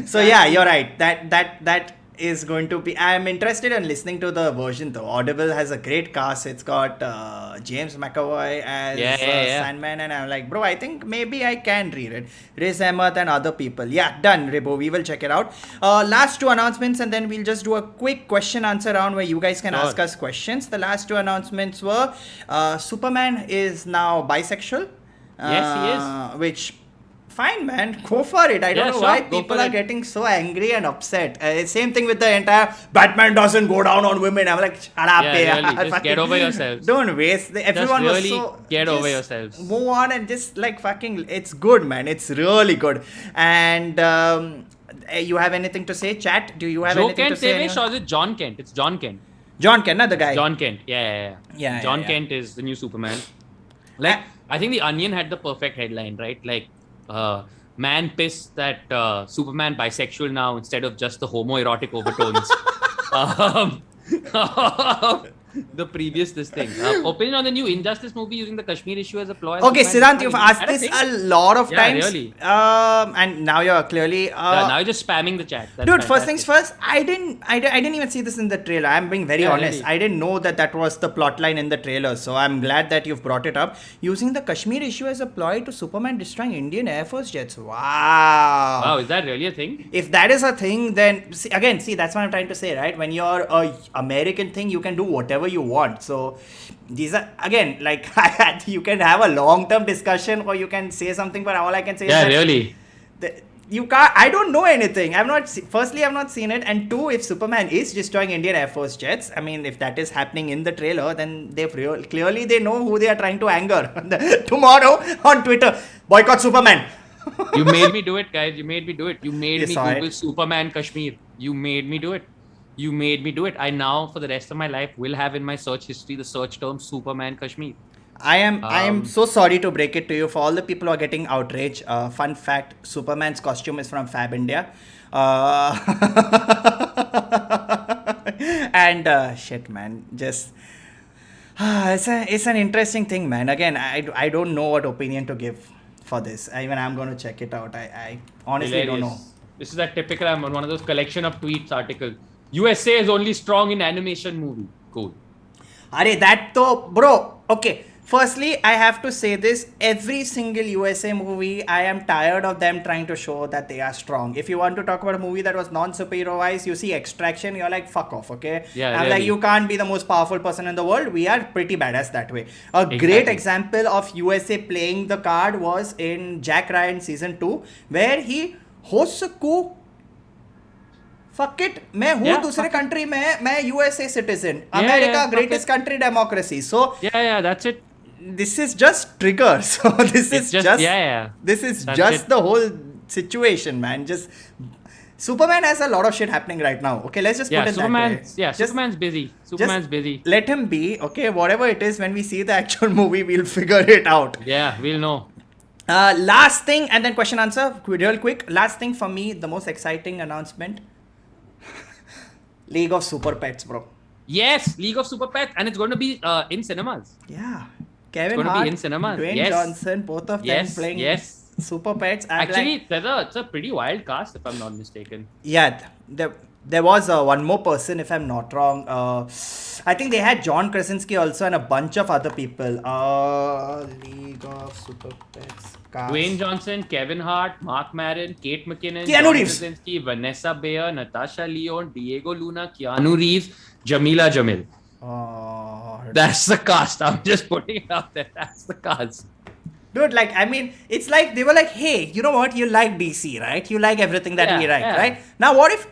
So yeah, you're right. That is going to be. I'm interested in listening to the version though. Audible has a great cast. It's got James McAvoy as Sandman, and I'm like, bro, I think maybe I can read it. Riz Ahmed and other people. Yeah, done, Ribo. We will check it out. Last two announcements, and then we'll just do a quick question answer round where you guys can ask us questions. The last two announcements were Superman is now bisexual. Yes, he is. Which, fine, man. Go for it. I don't know sure, why go people for are it. getting so angry and upset. Same thing with the entire Batman doesn't go down on women. I'm like, shut up. Yeah, really. Just Fucking- get over yourselves. Don't waste. Everyone was really so. get over just yourselves. Move on and just like fucking. It's good, man. It's really good. And you have anything to say, chat? Do you have Joe anything Kent to say? Tevesh or is it John Kent? It's John Kent. John Kent, not the guy. John Kent. Yeah. Yeah, John yeah. Kent is the new Superman. Like, I think the Onion had the perfect headline, right? Like, man pissed that Superman bisexual now instead of just the homoerotic overtones. The previous this thing. Opinion on the new Injustice movie using the Kashmir issue as a ploy. Okay, Superman Siddhant, you've is fine. asked I don't this think- a lot of Yeah, times. really. And now you're clearly. Yeah, now you're just spamming the chat. That's Dude, first things fantastic. first, I didn't even see this in the trailer. I'm being very Yeah, honest. really. I didn't know that was the plot line in the trailer. So I'm glad that you've brought it up. Using the Kashmir issue as a ploy to Superman destroying Indian Air Force jets. Wow. Wow, is that really a thing? If that is a thing, then see, that's what I'm trying to say, right? When you're a American thing, you can do whatever you want. So these are again like you can have a long-term discussion or you can say something, but all I can say is Yeah, that really. you can't. I don't know anything. Firstly, I've not seen it, and two, if Superman is destroying Indian Air Force jets, I mean, if that is happening in the trailer, then clearly they know who they are trying to anger. Tomorrow on Twitter, boycott Superman. You made me do it, guys. You made me do it. You made You me saw it. Google Superman Kashmir. You made me do it. You made me do it. I now, for the rest of my life, will have in my search history the search term Superman Kashmir. I am so sorry to break it to you for all the people who are getting outraged. Fun fact: Superman's costume is from Fab India, and shit, man, just it's an interesting thing, man. Again, I don't know what opinion to give for this. Even I'm going to check it out. I honestly don't know. Hilarious. This is that typical. I'm on one of those collection of tweets article. USA is only strong in animation movie. Cool. Are that to bro? Okay. Firstly, I have to say this. Every single USA movie, I am tired of them trying to show that they are strong. If you want to talk about a movie that was non-superhero-wise, you see Extraction, you're like, fuck off, okay? Yeah, I'm like, really. you can't be the most powerful person in the world. We are pretty badass that way. A great Exactly. example of USA playing the card was in Jack Ryan season 2, where he hosts a coup. Fuck it, मैं हूँ Yeah, दूसरे fuck it. Country में, मैं USA citizen, Yeah, America yeah, fuck greatest it. country democracy. So Yeah, that's it. this is just trigger. So this It's is just- yeah. this is That's just it. the whole situation, man. Just Superman has a lot of shit happening right now. Okay, let's just Yeah, put it that way. Just Superman's busy. Superman's busy. Let him be. Okay, whatever it is, when we see the actual movie, we'll figure it out. Yeah, we'll know. Last thing, and then question answer, real quick. Last thing for me, the most exciting announcement: League of Super Pets, bro. Yes, League of Super Pets, and it's going to be in cinemas. Yeah, Kevin gonna be Hart, in cinemas. Dwayne Yes. Johnson, both of them Yes, playing yes. Super Pets. I'm Actually, like, it's a pretty wild cast, if I'm not mistaken. yeah, there was one more person, if I'm not wrong. I think they had John Krasinski also and a bunch of other people. League of Super Pets cast. Dwayne Johnson, Kevin Hart, Mark Maron, Kate McKinnon, Keanu John Reeves. Krasinski, Vanessa Bayer, Natasha Lyonne, Diego Luna, Keanu Reeves, Jamila Jamil. That's the cast. I'm just putting it out there. That's the cast. Dude, like, I mean, it's like they were like, hey, you know what? You like DC, right? You like everything that we Yeah, like, yeah. right? Now, what if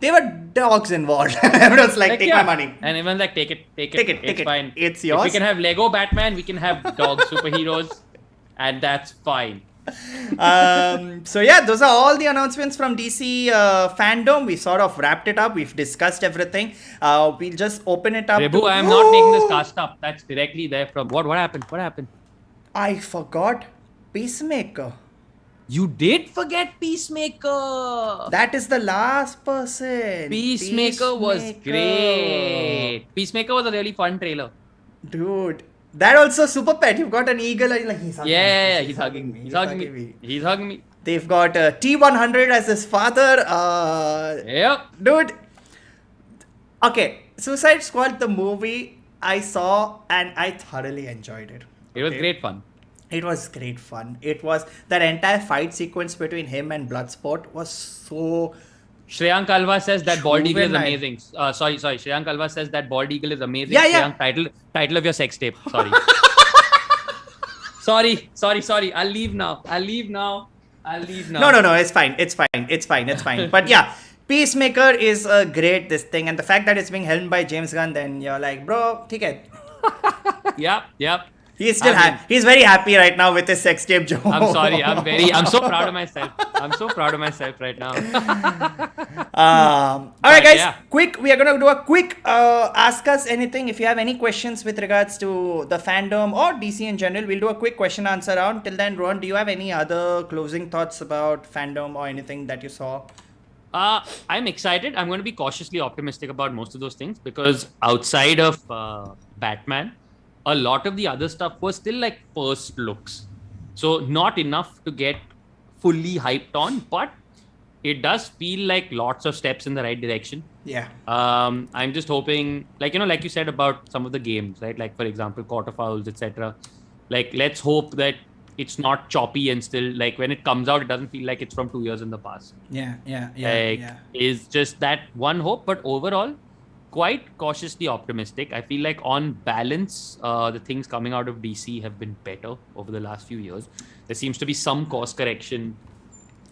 there were dogs involved? Everyone's like, take yeah. my money. And even like, take it. Take it, It's fine. It's If we yours. can have Lego Batman, we can have dog superheroes, and that's fine. So yeah, those are all the announcements from DC fandom. We sort of wrapped it up. We've discussed everything. We'll just open it up. Rebu, to- I am not making this cast up. That's directly there from what happened? What happened? I forgot Peacemaker. You did forget Peacemaker. That is the last person. Peacemaker was great. Peacemaker was a really fun trailer. Dude. That also Super Pet. You've got an eagle and you're like, he's hugging Yeah, me. he's hugging me. He's hugging me. He's hugging me. They've got T100 as his father. Yep. Dude. Okay. Suicide Squad, the movie I saw and I thoroughly enjoyed it. It was Okay? great fun. It was great fun. It was that entire fight sequence between him and Bloodsport was so. Shreyank Alva says that bald eagle is Juvenile. amazing. Sorry. Shreyank Alva says that bald eagle is amazing. Yeah, yeah. Shreyank, title of your sex tape. Sorry. sorry. I'll leave now. No. It's fine. But yeah, Peacemaker is a great this thing, and the fact that it's being helmed by James Gunn, then you're like, bro, okay. Yep. He's still I mean- He's very happy right now with his sex tape joke. I'm sorry. I'm so proud of myself. I'm so proud of myself right now. All right, guys. yeah. Quick. We are gonna do a quick ask us anything. If you have any questions with regards to the fandom or DC in general, we'll do a quick question answer round. Till then, Rohan, do you have any other closing thoughts about fandom or anything that you saw? I'm excited. I'm going to be cautiously optimistic about most of those things because outside of Batman, a lot of the other stuff was still like first looks. So not enough to get fully hyped on, but it does feel like lots of steps in the right direction. Yeah. I'm just hoping, like you said about some of the games, right? Like, for example, Quarterfouls, etc. Like, let's hope that it's not choppy and still, like, when it comes out, it doesn't feel like it's from 2 years in the past. Yeah. Is just that one hope, but overall, quite cautiously optimistic. I feel like on balance, the things coming out of DC have been better over the last few years. There seems to be some course correction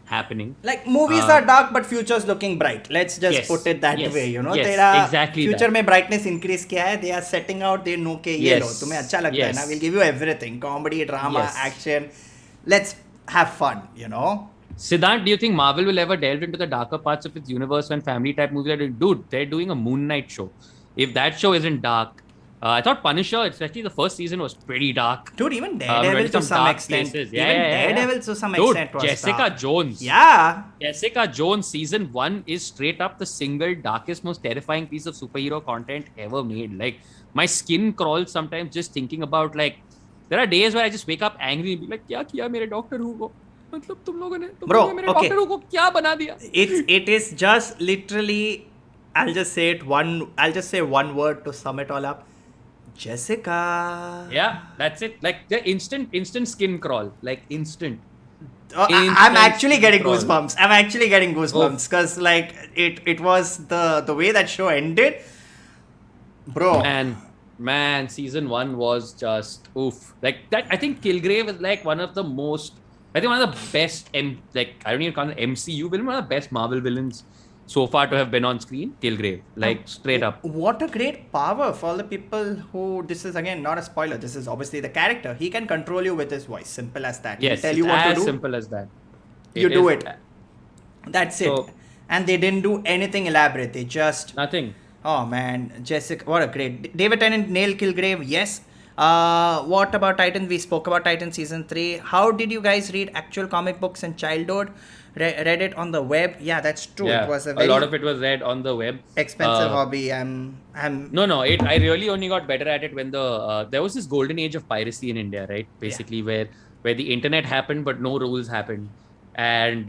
happening. Like movies are dark, but future's looking bright. Let's just Yes, put it that yes, way, you know. yes, तेरा exactly future that. में brightness increase किया है? They are setting out. They know कि ये लो, Yes, तुम्हें अच्छा लगता है yes. ना? We'll give you everything: comedy, drama, Yes. action. Let's have fun, you know. Siddhant, do you think Marvel will ever delve into the darker parts of its universe when family type movies are doing? Dude, they're doing a Moon Knight show. If that show isn't dark, I thought Punisher, especially the first season, was pretty dark. Dude, even Went Daredevil to some some dark extent. places. Even Daredevil to some Dude, extent was Jessica dark. Jones. Yeah. Jessica Jones season 1 is straight up the single darkest, most terrifying piece of superhero content ever made. Like, my skin crawls sometimes just thinking about, like, there are days where I just wake up angry and be like, क्या किया मेरे Doctor Who को? मतलब तुम लोगों ने मेरे okay. Doctor Who को क्या बना दिया? It is just literally, I'll just say one word to sum it all up. Jessica. Yeah, that's it. Like the instant skin crawl. Like instant. I'm Instant actually getting crawl. goosebumps. I'm actually getting goosebumps because like it was the way that show ended, bro. Man, season 1 was just oof. Like that, I think Kilgrave is like one of the most. I think one of the best. Like I don't even call it MCU villain. One of the best Marvel villains so far to have been on screen. Kilgrave, like straight up. What a great power for all the people who. This is again not a spoiler. This is obviously the character. He can control you with his voice. Simple as that. Yes, He'll tell you it's what to as do. simple as that. You do is- it. That's it. So- And they didn't do anything elaborate. They just. Nothing. Oh man, Jessica, what a great David Tennant, nailed Kilgrave, yes. What about Titan? We spoke about Titan season 3. How did you guys read actual comic books in childhood? Read it on the web? Yeah, that's true. Yeah, It was a a very lot of it was read on the web. expensive hobby. I'm No. I really only got better at it when there was this golden age of piracy in India, right? Basically, where the internet happened, but no rules happened. And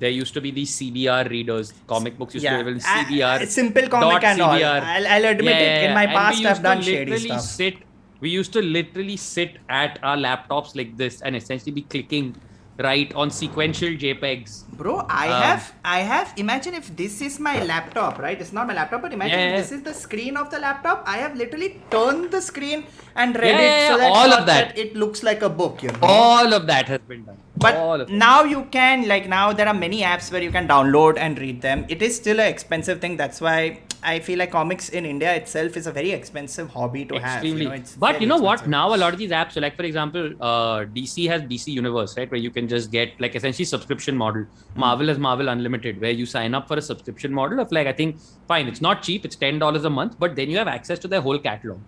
there used to be these CBR readers. Comic books used to be available in CBR. simple comic and all. CBR. I'll admit it. In my And we past, used I've to done shady literally stuff. We used to literally sit at our laptops like this and essentially be clicking right on sequential JPEGs. Bro, I have. Imagine if this is my laptop, right? It's not my laptop, but imagine if this is the screen of the laptop. I have literally turned the screen and read it so that, all of that. it looks like a book, you know. All of that has been done. All But of it. now you can, like, now there are many apps where you can download and read them. It is still an expensive thing. That's why I feel like comics in India itself is a very expensive hobby to Extremely. have. It's But very you know what? expensive. Now a lot of these apps, so like for example, DC has DC Universe, right? Where you can just get like essentially subscription model. Marvel has Marvel Unlimited, where you sign up for a subscription model of like, I think, fine, it's not cheap, it's $10 a month, but then you have access to their whole catalog.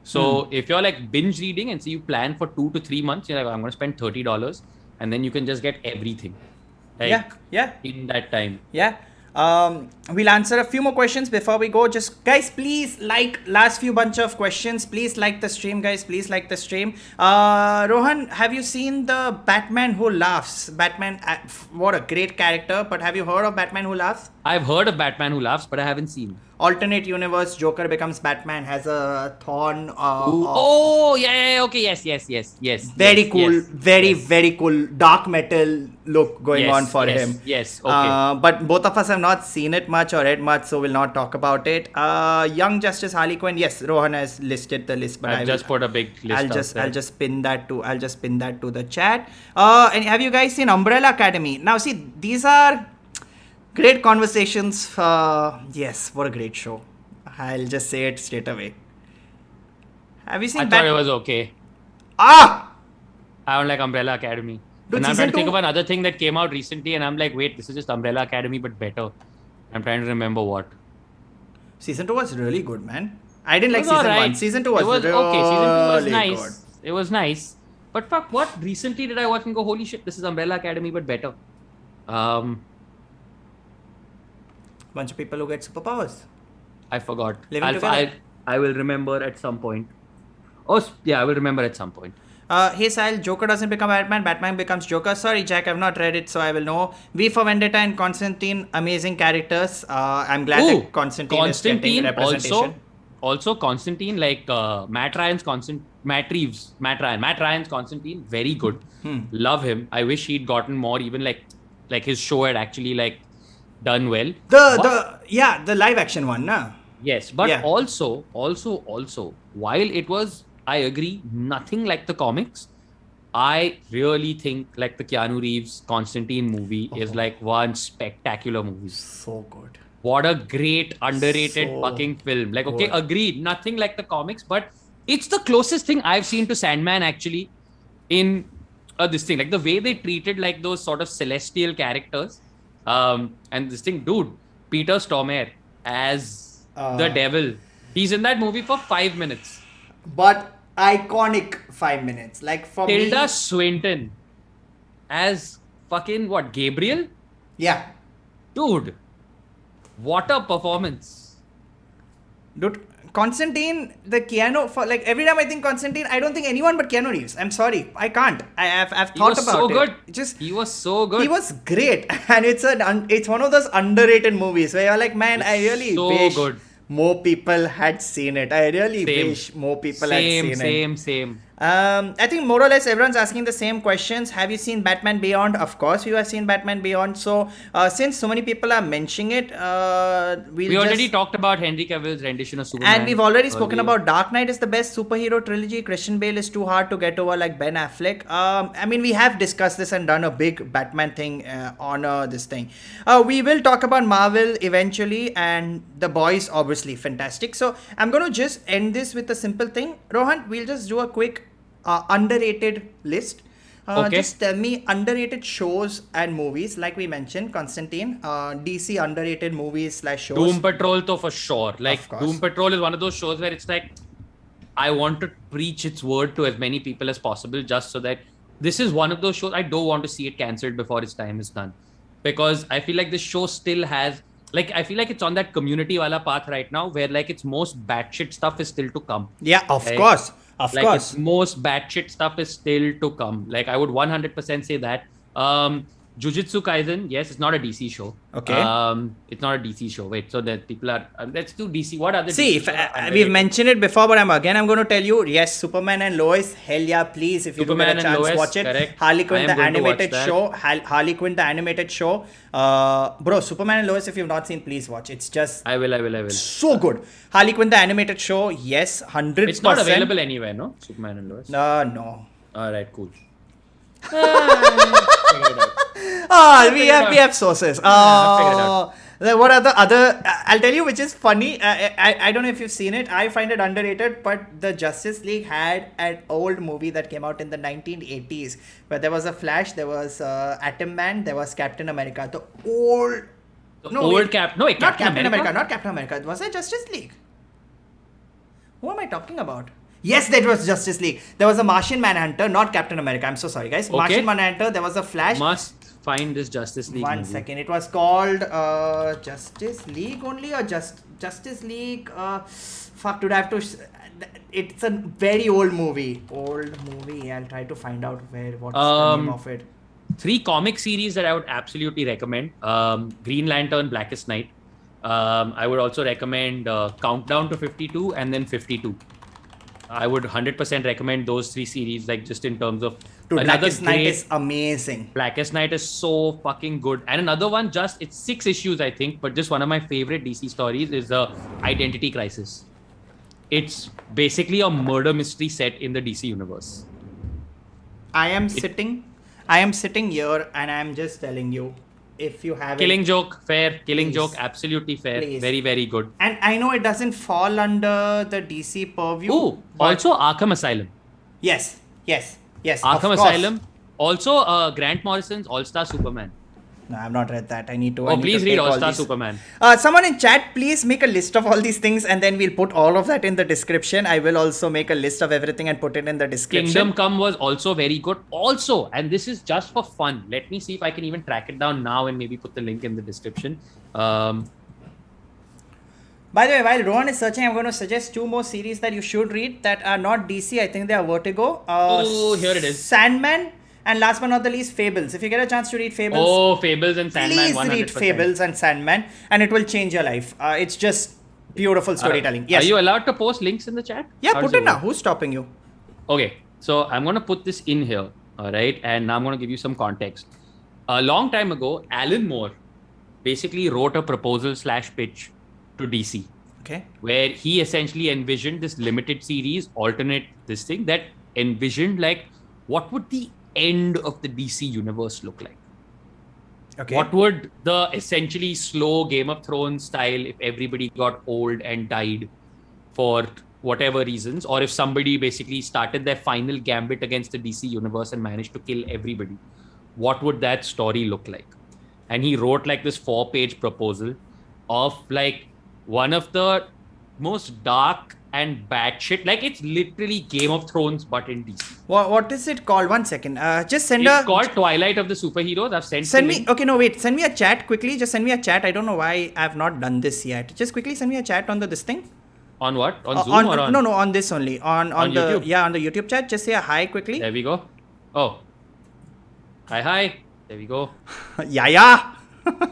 So if you're like binge reading and say you plan for 2 to 3 months, you're like, I'm going to spend $30 and then you can just get everything. Like, Yeah. in that time. Yeah. We'll answer a few more questions before we go. Just guys, please like last few bunch of questions. Please like the stream, guys. Please like the stream. Rohan, have you seen the Batman Who Laughs? Batman, what a great character. But have you heard of Batman Who Laughs? I've heard of Batman Who Laughs, but I haven't seen. Alternate universe, Joker becomes Batman, has a thorn. Okay, yes. Very yes, cool, yes, very cool dark metal look going on for him. Yes, okay. But both of us have not seen it much or read much, so we'll not talk about it. Young Justice Harley Quinn, yes, Rohan has listed the list, but I've just put a big list. I'll just pin that to the chat. And have you guys seen Umbrella Academy? Now see, these are great conversations. Yes, what a great show. I'll just say it straight away. Have you seen I thought it was okay. Ah! I don't like Umbrella Academy. Dude, And I'm season trying to think two- of another thing that came out recently, and I'm like, wait, this is just Umbrella Academy, but better. I'm trying to remember what. Season 2 was really good, man. I didn't like It was season alright. 1. Season 2 was It was really okay. Season 2 was good. nice. It was nice. But fuck, what recently did I watch and go, holy shit, this is Umbrella Academy, but better. Bunch of people who get superpowers. I forgot. Living together. I will remember at some point. Oh, yeah, I will remember at some point. Hey Sahil, Joker doesn't become Batman, Batman becomes Joker. Sorry Jack, I've not read it, so I will know. V for Vendetta and Constantine, amazing characters. I'm glad that Constantine is getting representation. Also Constantine, like Matt Ryan's Constantine, very good. Love him. I wish he'd gotten more, even like his show had actually like done well. The live action one, nah? Yes, but Yeah. also, while it was, I agree, nothing like the comics, I really think like the Keanu Reeves Constantine movie is like one spectacular movie. So good. What a great underrated So fucking film. Like, okay, good. agreed, nothing like the comics, but it's the closest thing I've seen to Sandman actually in this thing. Like the way they treated like those sort of celestial characters. And this thing, dude, Peter Stormare as the devil. He's in that movie for 5 minutes. But iconic 5 minutes. Like for Tilda me. Swinton as fucking what, Gabriel? Yeah. Dude, what a performance. Dude, Constantine, the Keanu, for like every time I think Constantine, I don't think anyone but Keanu Reeves. I'm sorry, I can't. I've thought about so it. good. Just He was so good. he was great, and it's one of those underrated movies where you're like, man, I really so wish good. more people had seen it. I really wish more people had seen it. Same. I think more or less everyone's asking the same questions. Have you seen Batman Beyond? Of course, you have seen Batman Beyond. So, since so many people are mentioning it, we already talked about Henry Cavill's rendition of Superman. And we've already spoken about Dark Knight is the best superhero trilogy. Christian Bale is too hard to get over like Ben Affleck. I mean, we have discussed this and done a big Batman thing on this thing. We will talk about Marvel eventually, and The Boys obviously fantastic. So I'm going to just end this with a simple thing. Rohan, we'll just do a quick underrated list. Okay. Just tell me underrated shows and movies, like we mentioned, Constantine, DC underrated movies / shows. Doom Patrol to for sure. Like Of course. Doom Patrol is one of those shows where it's like I want to preach its word to as many people as possible, just so that this is one of those shows I don't want to see it cancelled before its time is done, because I feel like this show still has, like, I feel like it's on that community wala path right now where like its most batshit stuff is still to come. Yeah, of Like- course. Of Like course. its most batshit stuff is still to come. Like I would 100% say that. Jujutsu Kaisen, yes, it's not a DC show. Okay. It's not a DC show. Wait, so that people are. Let's do DC. What other? See, DC if shows are we've underrated? mentioned it before, but I'm going to tell you, yes, Superman and Lois, hell yeah, please, if you do Superman get a and chance, Lois, watch it. correct. Harley I Quinn, am the going to watch animated that. show. Harley Quinn, the animated show. Bro, Superman and Lois, if you've not seen, please watch. It's just I will. so good. Harley Quinn, the animated show, yes, 100%. It's not available anywhere, no? Superman and Lois. No. All right, cool. Figure it out. We have sources. figure it out. What are the other? I'll tell you, which is funny. I don't know if you've seen it. I find it underrated, but the Justice League had an old movie that came out in the 1980s, where there was a Flash, there was Atom Man, there was Captain America. The old. Not Captain America. Not Captain America. Was it Justice League? Who am I talking about? Yes, that was Justice League. There was a Martian Manhunter, not Captain America. I'm so sorry, guys. Okay. Martian Manhunter. There was a Flash. Must find this Justice League. One movie. second. It was called Justice League only, or Justice League? Fuck, dude, I have to. It's a very old movie. I'll try to find out what's the name of it. 3 comic series that I would absolutely recommend. Green Lantern, Blackest Night. I would also recommend Countdown to 52 and then 52. I would 100% recommend those 3 series, like just in terms of Dude, another Blackest Night great- is amazing. Blackest Night is so fucking good. And another one, it's 6 issues, I think, but just one of my favorite DC stories is the Identity Crisis. It's basically a murder mystery set in the DC universe. I am sitting here and I'm just telling you, if you have Killing Joke, fair. Killing Please. Joke, absolutely fair. Please. Very, very good. And I know it doesn't fall under the DC purview. Ooh, but also Arkham Asylum. Yes. of Arkham course. Asylum. Also Grant Morrison's All-Star Superman. No, I've not read that. I need to. Oh, please read all All-Star these. Superman. Someone in chat, please make a list of all these things and then we'll put all of that in the description. I will also make a list of everything and put it in the description. Kingdom Come was also very good. Also, and this is just for fun, let me see if I can even track it down now and maybe put the link in the description. By the way, while Rohan is searching, I'm going to suggest 2 more series that you should read that are not DC. I think they are Vertigo. Here it is. Sandman. And last but not the least, Fables. If you get a chance to read Fables, Oh, Fables and Sandman, please 100%. read Fables and Sandman, and it will change your life. It's just beautiful storytelling. Yes. Are you allowed to post links in the chat? Yeah, How put does it now. work? Who's stopping you? Okay, so I'm going to put this in here, all right? And now I'm going to give you some context. A long time ago, Alan Moore basically wrote a proposal / pitch to DC, Okay. where he essentially envisioned this limited series, alternate this thing, that envisioned like what would the end of the DC universe look like? Okay. What would the essentially slow Game of Thrones style if everybody got old and died for whatever reasons, or if somebody basically started their final gambit against the DC universe and managed to kill everybody? What would that story look like? And he wrote like this 4-page proposal of like one of the most dark and bad shit. Like it's literally Game of Thrones but in DC. What is it called? One second. Just send It's a. called Twilight of the Superheroes. I've sent Send the me. link. Okay, no, wait. Send me a chat quickly. Just send me a chat. I don't know why I've not done this yet. Just quickly send me a chat on this thing. On what? On Zoom or on? No, on this only. On the YouTube? on the YouTube chat. Just say a hi quickly. There we go. Oh. Hi. There we go. Yeah.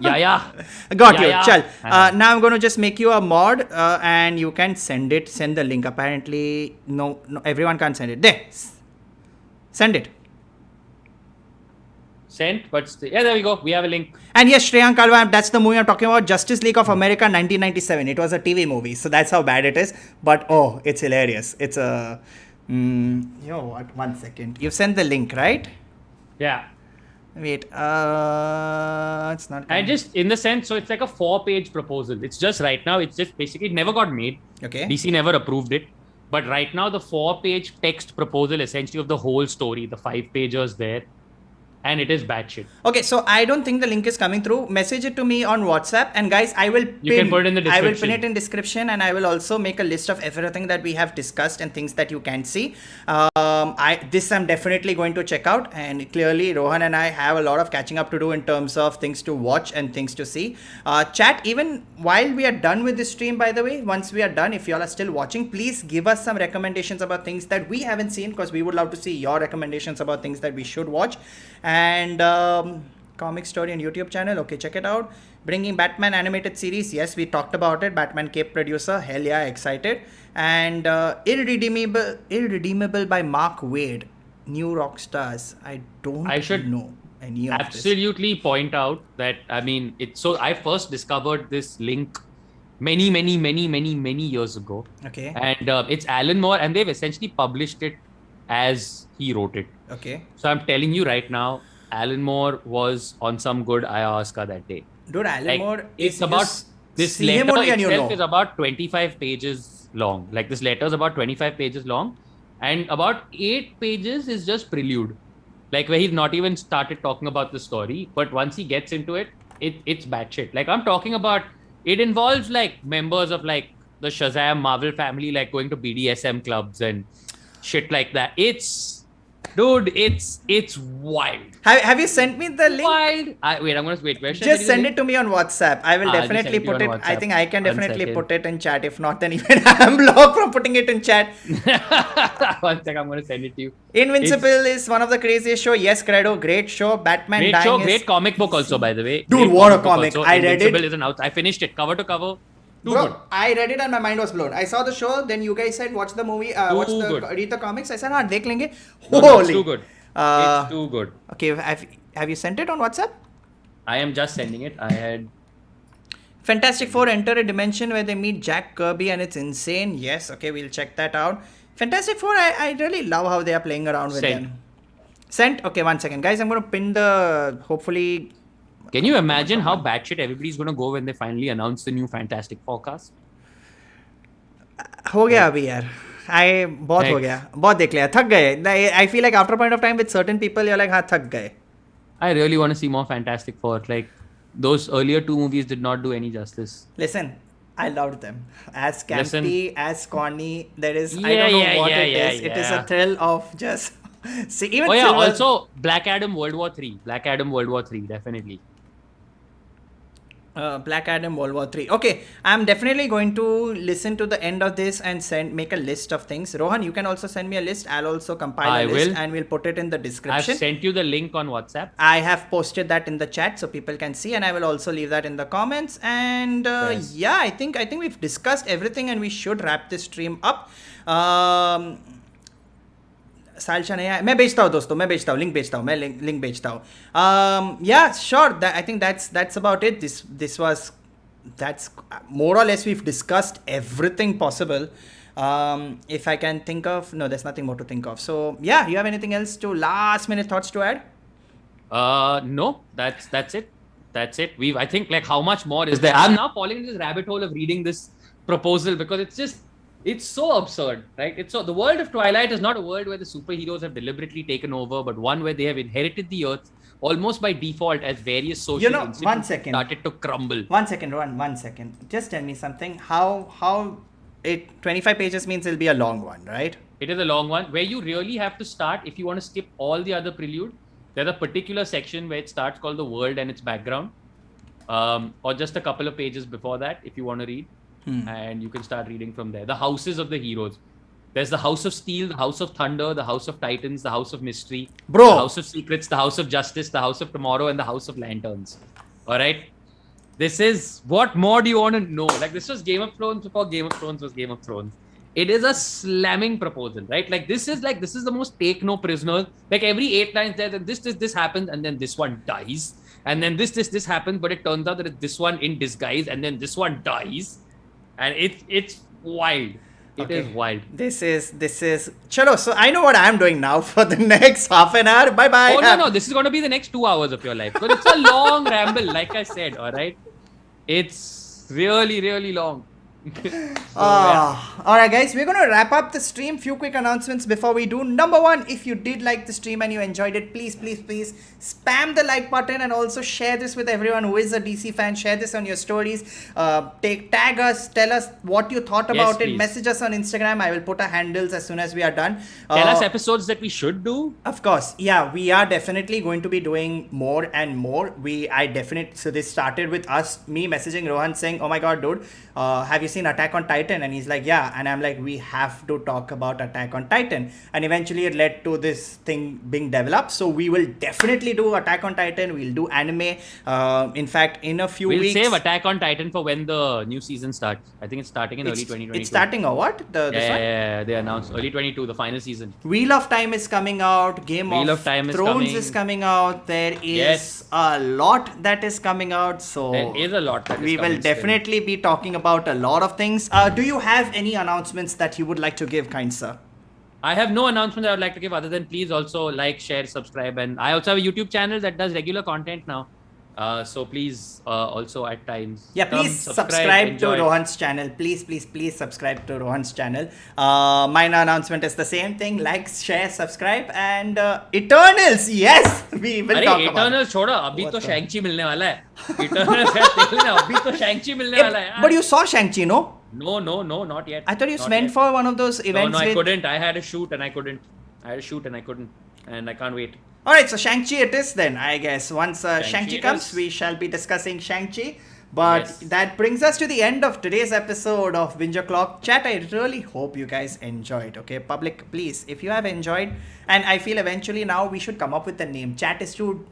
Yeah. Got you. Yeah. Chal. Uh-huh. Now I'm going to just make you a mod and you can send the link. Apparently, no, everyone can't send it. There. Send it. Sent, but yeah, there we go. We have a link. And yes, Shreyank Kalwa, that's the movie I'm talking about. Justice League of America 1997. It was a TV movie. So that's how bad it is. But oh, it's hilarious. It's a... what? 1 second. You sent the link, right? Yeah. Wait. It's not... And just in the sense, so it's like a 4-page proposal. It's just right now, it's just basically, it never got made. Okay. DC never approved it. But right now, the 4-page text proposal essentially of the whole story, the 5-pagers there. And it is batshit. Okay, so I don't think the link is coming through. Message it to me on WhatsApp, and guys, I will pin. You can put it in the I will description. pin it in description, and I will also make a list of everything that we have discussed and things that you can see. I'm definitely going to check out, and clearly Rohan and I have a lot of catching up to do in terms of things to watch and things to see. Chat, even while we are done with this stream, by the way, once we are done, if you all are still watching, please give us some recommendations about things that we haven't seen, because we would love to see your recommendations about things that we should watch. And comic story and YouTube channel, okay, check it out. Bringing Batman animated series, yes, we talked about it. Batman Cape producer, hell yeah, excited. And Irredeemable by Mark Waid, new rock stars. I should know any of absolutely point out that, I mean, it's so I first discovered this link many years ago. Okay. And it's Alan Moore, and they've essentially published it as he wrote it. Okay. So I'm telling you right now, Alan Moore was on some good ayahuasca that day. Dude, Alan Moore is about this letter itself is about 25 pages long. Like this letter is about 25 pages long, and about 8 pages is just prelude. Like where he's not even started talking about the story, but once he gets into it, it's batshit. Like I'm talking about, it involves like members of like the Shazam Marvel family, like going to BDSM clubs and shit like that. Dude, it's wild. Have you sent me the link? Wild. Wait. Where should just send it to me on WhatsApp. I will definitely put it. I think I can definitely put it in chat. If not, then even I'm blocked from putting it in chat. 1 second, I'm going to send it to you. Invincible is one of the craziest show. Yes, Credo, great show. Batman great dying show, great comic book also, by the way. Dude, great what a comic. I read it. Is an out. I finished it cover to cover. Bro, I read it and my mind was blown. I saw the show, then you guys said watch the movie, read the comics. I said, dekh lenge. No, it's too good. It's too good. Okay, have you sent it on WhatsApp? I am just sending it. I had... Fantastic Four enter a dimension where they meet Jack Kirby and it's insane. Yes, okay, we'll check that out. Fantastic Four, I really love how they are playing around with them. Sent? Okay, 1 second. Guys, I'm going to pin the, hopefully... Can you imagine how batshit everybody's going to go when they finally announce the new Fantastic Forecast? हो गया अभी यार. बहुत हो गया. बहुत देख लिया. थक गए. I feel like after a point of time with certain people, you're like, हाँ थक गए. I really want to see more Fantastic Four. Like, those earlier 2 movies did not do any justice. Listen, I loved them. As campy, as corny, there is, I don't know what it is. It is a thrill of just... See, even also Black Adam World War 3. Black Adam World War 3, definitely. Black Adam World War 3. Okay, I'm definitely going to listen to the end of this and make a list of things. Rohan, you can also send me a list. I'll also compile a list and we'll put it in the description. I've sent you the link on WhatsApp. I have posted that in the chat so people can see, and I will also leave that in the comments. And yeah, I think we've discussed everything and we should wrap this stream up. सालशा नहीं है. मैं बेचता हूँ दोस्तों, मैं बेचता हूँ, link बेचता हूँ, मैं लिंक बेचता हूँ. Yeah, sure. I think that's about it. That's more or less we've discussed everything possible. If I can think of, no, there's nothing more to think of. So yeah, you have anything else to last minute thoughts to add? No, that's it. That's it. I think like how much more is there? I'm now falling into this rabbit hole of reading this proposal because it's so absurd, right? The world of Twilight is not a world where the superheroes have deliberately taken over, but one where they have inherited the earth almost by default as various social institutions started to crumble. 1 second, Rohan, 1 second. Just tell me something. How 25 pages means it'll be a long one, right? It is a long one where you really have to start. If you want to skip all the other prelude, there's a particular section where it starts called the world and its background, or just a couple of pages before that if you want to read. And you can start reading from there. The houses of the heroes. There's the House of Steel, the House of Thunder, the House of Titans, the House of Mystery, the House of Secrets, the House of Justice, the House of Tomorrow, and the House of Lanterns. All right. This is what more do you want to know? Like this was Game of Thrones before Game of Thrones was Game of Thrones. It is a slamming proposal, right? Like this is the most take no prisoners. Like every 8 lines there, then this happens, and then this one dies, and then this happens, but it turns out that it's this one in disguise, and then this one dies, and it's wild. It is wild. This is Chalo, so I know what I'm doing now for the next half an hour. Bye bye. Oh no, this is going to be the next 2 hours of your life because it's a long ramble, like I said. All right, it's really long. Alright guys, we're gonna wrap up the stream. Few quick announcements before we do. Number one, if you did like the stream and you enjoyed it, please spam the like button and also share this with everyone who is a DC fan. Share this on your stories. Tag us, tell us what you thought about it. Please. Message us on Instagram. I will put our handles as soon as we are done. Tell us episodes that we should do. Of course, yeah, we are definitely going to be doing more and more. So this started with me messaging Rohan saying, "Oh my god, dude, have you seen Attack on Titan?" And he's like, "Yeah," and I'm like, "We have to talk about Attack on Titan." And eventually it led to this thing being developed. So we will definitely do Attack on Titan. We'll do anime. In fact, in a few weeks. We'll save Attack on Titan for when the new season starts. I think it's starting in early 2022. It's starting or what? Yeah, they announced early 22, the final season. Wheel of Time is coming out. Game of Thrones is coming out. There is a lot that is coming out. So there is a lot that is we will definitely be talking about a lot of things. Do you have any announcements that you would like to give, kind sir? I have no announcement I would like to give other than please also like, share, subscribe, and I also have a YouTube channel that does regular content now. So please also at times please subscribe to Rohan's channel. Please subscribe to Rohan's channel. My announcement is the same thing: like, share, subscribe, and Eternals. Yes, we will talk about Eternals छोड़ो, अभी तो Shang-Chi मिलने वाला है. Eternals देख लेना, अभी तो Shang-Chi मिलने वाला है. But you saw Shang-Chi, no? No, not yet. I thought you went for one of those events. No, I couldn't. I had a shoot and I couldn't. And I can't wait. Alright, so Shang-Chi it is then, I guess. Once Shang-Chi comes, we shall be discussing Shang-Chi. But that brings us to the end of today's episode of Binge-O-Clock. Chat, I really hope you guys enjoyed, okay? Public, please, if you have enjoyed, and I feel eventually now we should come up with a name. Chat is too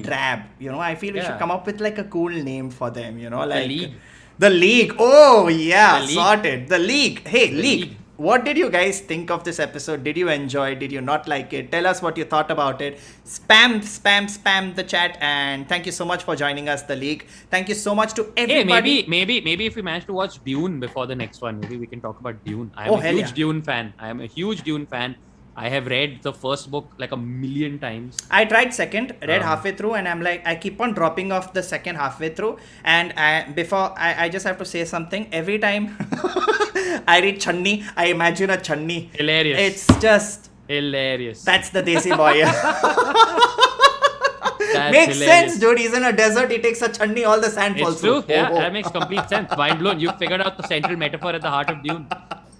drab, you know? I feel we should come up with like a cool name for them, you know? Like The League. Oh, yeah, sorted. The League. Hey, League. What did you guys think of this episode? Did you enjoy it? Did you not like it? Tell us what you thought about it. Spam the chat. And thank you so much for joining us, The League. Thank you so much to everybody. Hey, maybe if we manage to watch Dune before the next one, maybe we can talk about Dune. I am a huge Dune fan. I have read the first book like 1,000,000 times. I tried second, read halfway through, and I'm like, I keep on dropping off the second halfway through. And I just have to say something. Every time I read Channi, I imagine a Channi. Hilarious. It's just hilarious. That's the Desi boy. Makes sense, dude. He's in a desert. He takes a Channi, all the sand falls through. It's true. Yeah, that makes complete sense. Mind blown. You figured out the central metaphor at the heart of Dune.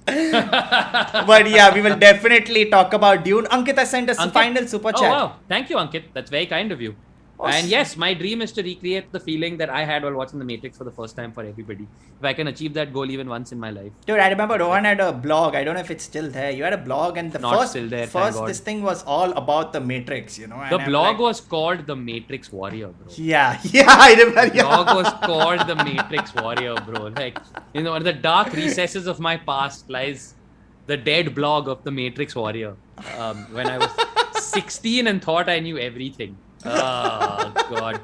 But yeah, we will definitely talk about Dune. Ankit has sent us a final super chat. Oh wow, thank you, Ankit. That's very kind of you. Awesome. And yes, my dream is to recreate the feeling that I had while watching The Matrix for the first time for everybody. If I can achieve that goal even once in my life. Dude, I remember Rohan had a blog. I don't know if it's still there. You had a blog, and the first this thing was all about The Matrix, you know. The blog was called The Matrix Warrior, bro. Yeah, I remember. The blog was called The Matrix Warrior, bro. Like, you know, in the dark recesses of my past lies the dead blog of The Matrix Warrior. When I was 16 and thought I knew everything. Oh god.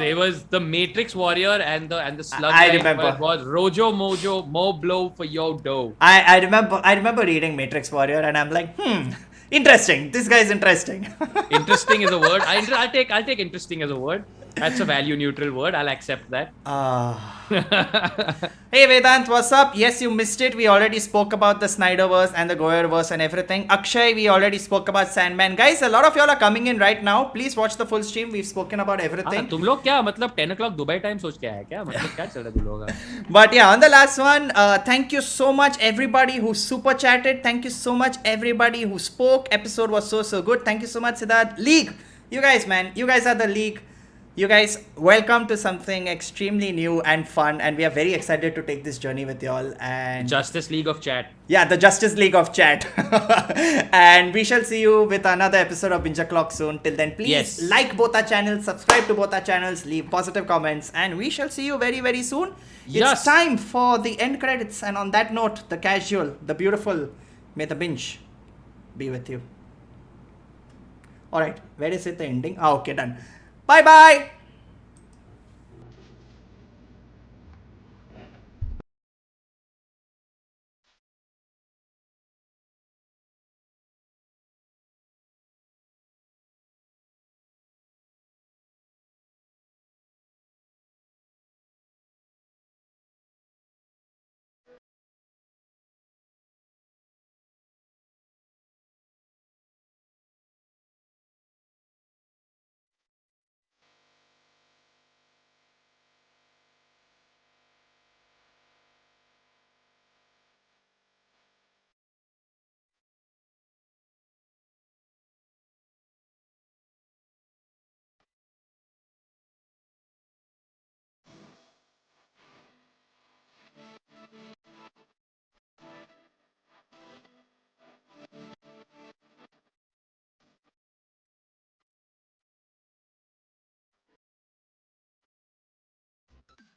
It was The Matrix Warrior and the slug. I remember. It was Rojo Mojo, Mo Blow for your dough. I remember reading Matrix Warrior and I'm like, interesting. This guy's interesting. Interesting is a word. I'll take interesting as a word. That's a value neutral word. I'll accept that. Hey Vedant, what's up? Yes, you missed it. We already spoke about the Snyderverse and the Goyerverse and everything. Akshay, we already spoke about Sandman. Guys, a lot of y'all are coming in right now. Please watch the full stream. We've spoken about everything. तुम लोग क्या मतलब 10 o'clock Dubai time सोच के आया क्या? मतलब क्या चल रहा है तुम लोगों का? But yeah, on the last one, thank you so much everybody who super chatted. Thank you so much everybody who spoke. Episode was so good. Thank you so much, Siddharth. League, you guys, man, you guys are the League. You guys, welcome to something extremely new and fun, and we are very excited to take this journey with y'all. And Justice League of Chat. yeah, the Justice League of Chat. And we shall see you with another episode of Binge-O-Clock soon. Till then, please Yes. like both our channels, subscribe to both our channels, leave positive comments, and we shall see you very, very soon. Yes. It's time for the end credits, and on that note, the casual, the beautiful, may the binge be with you. Alright, where is it the ending? Ah, okay, done. Bye bye!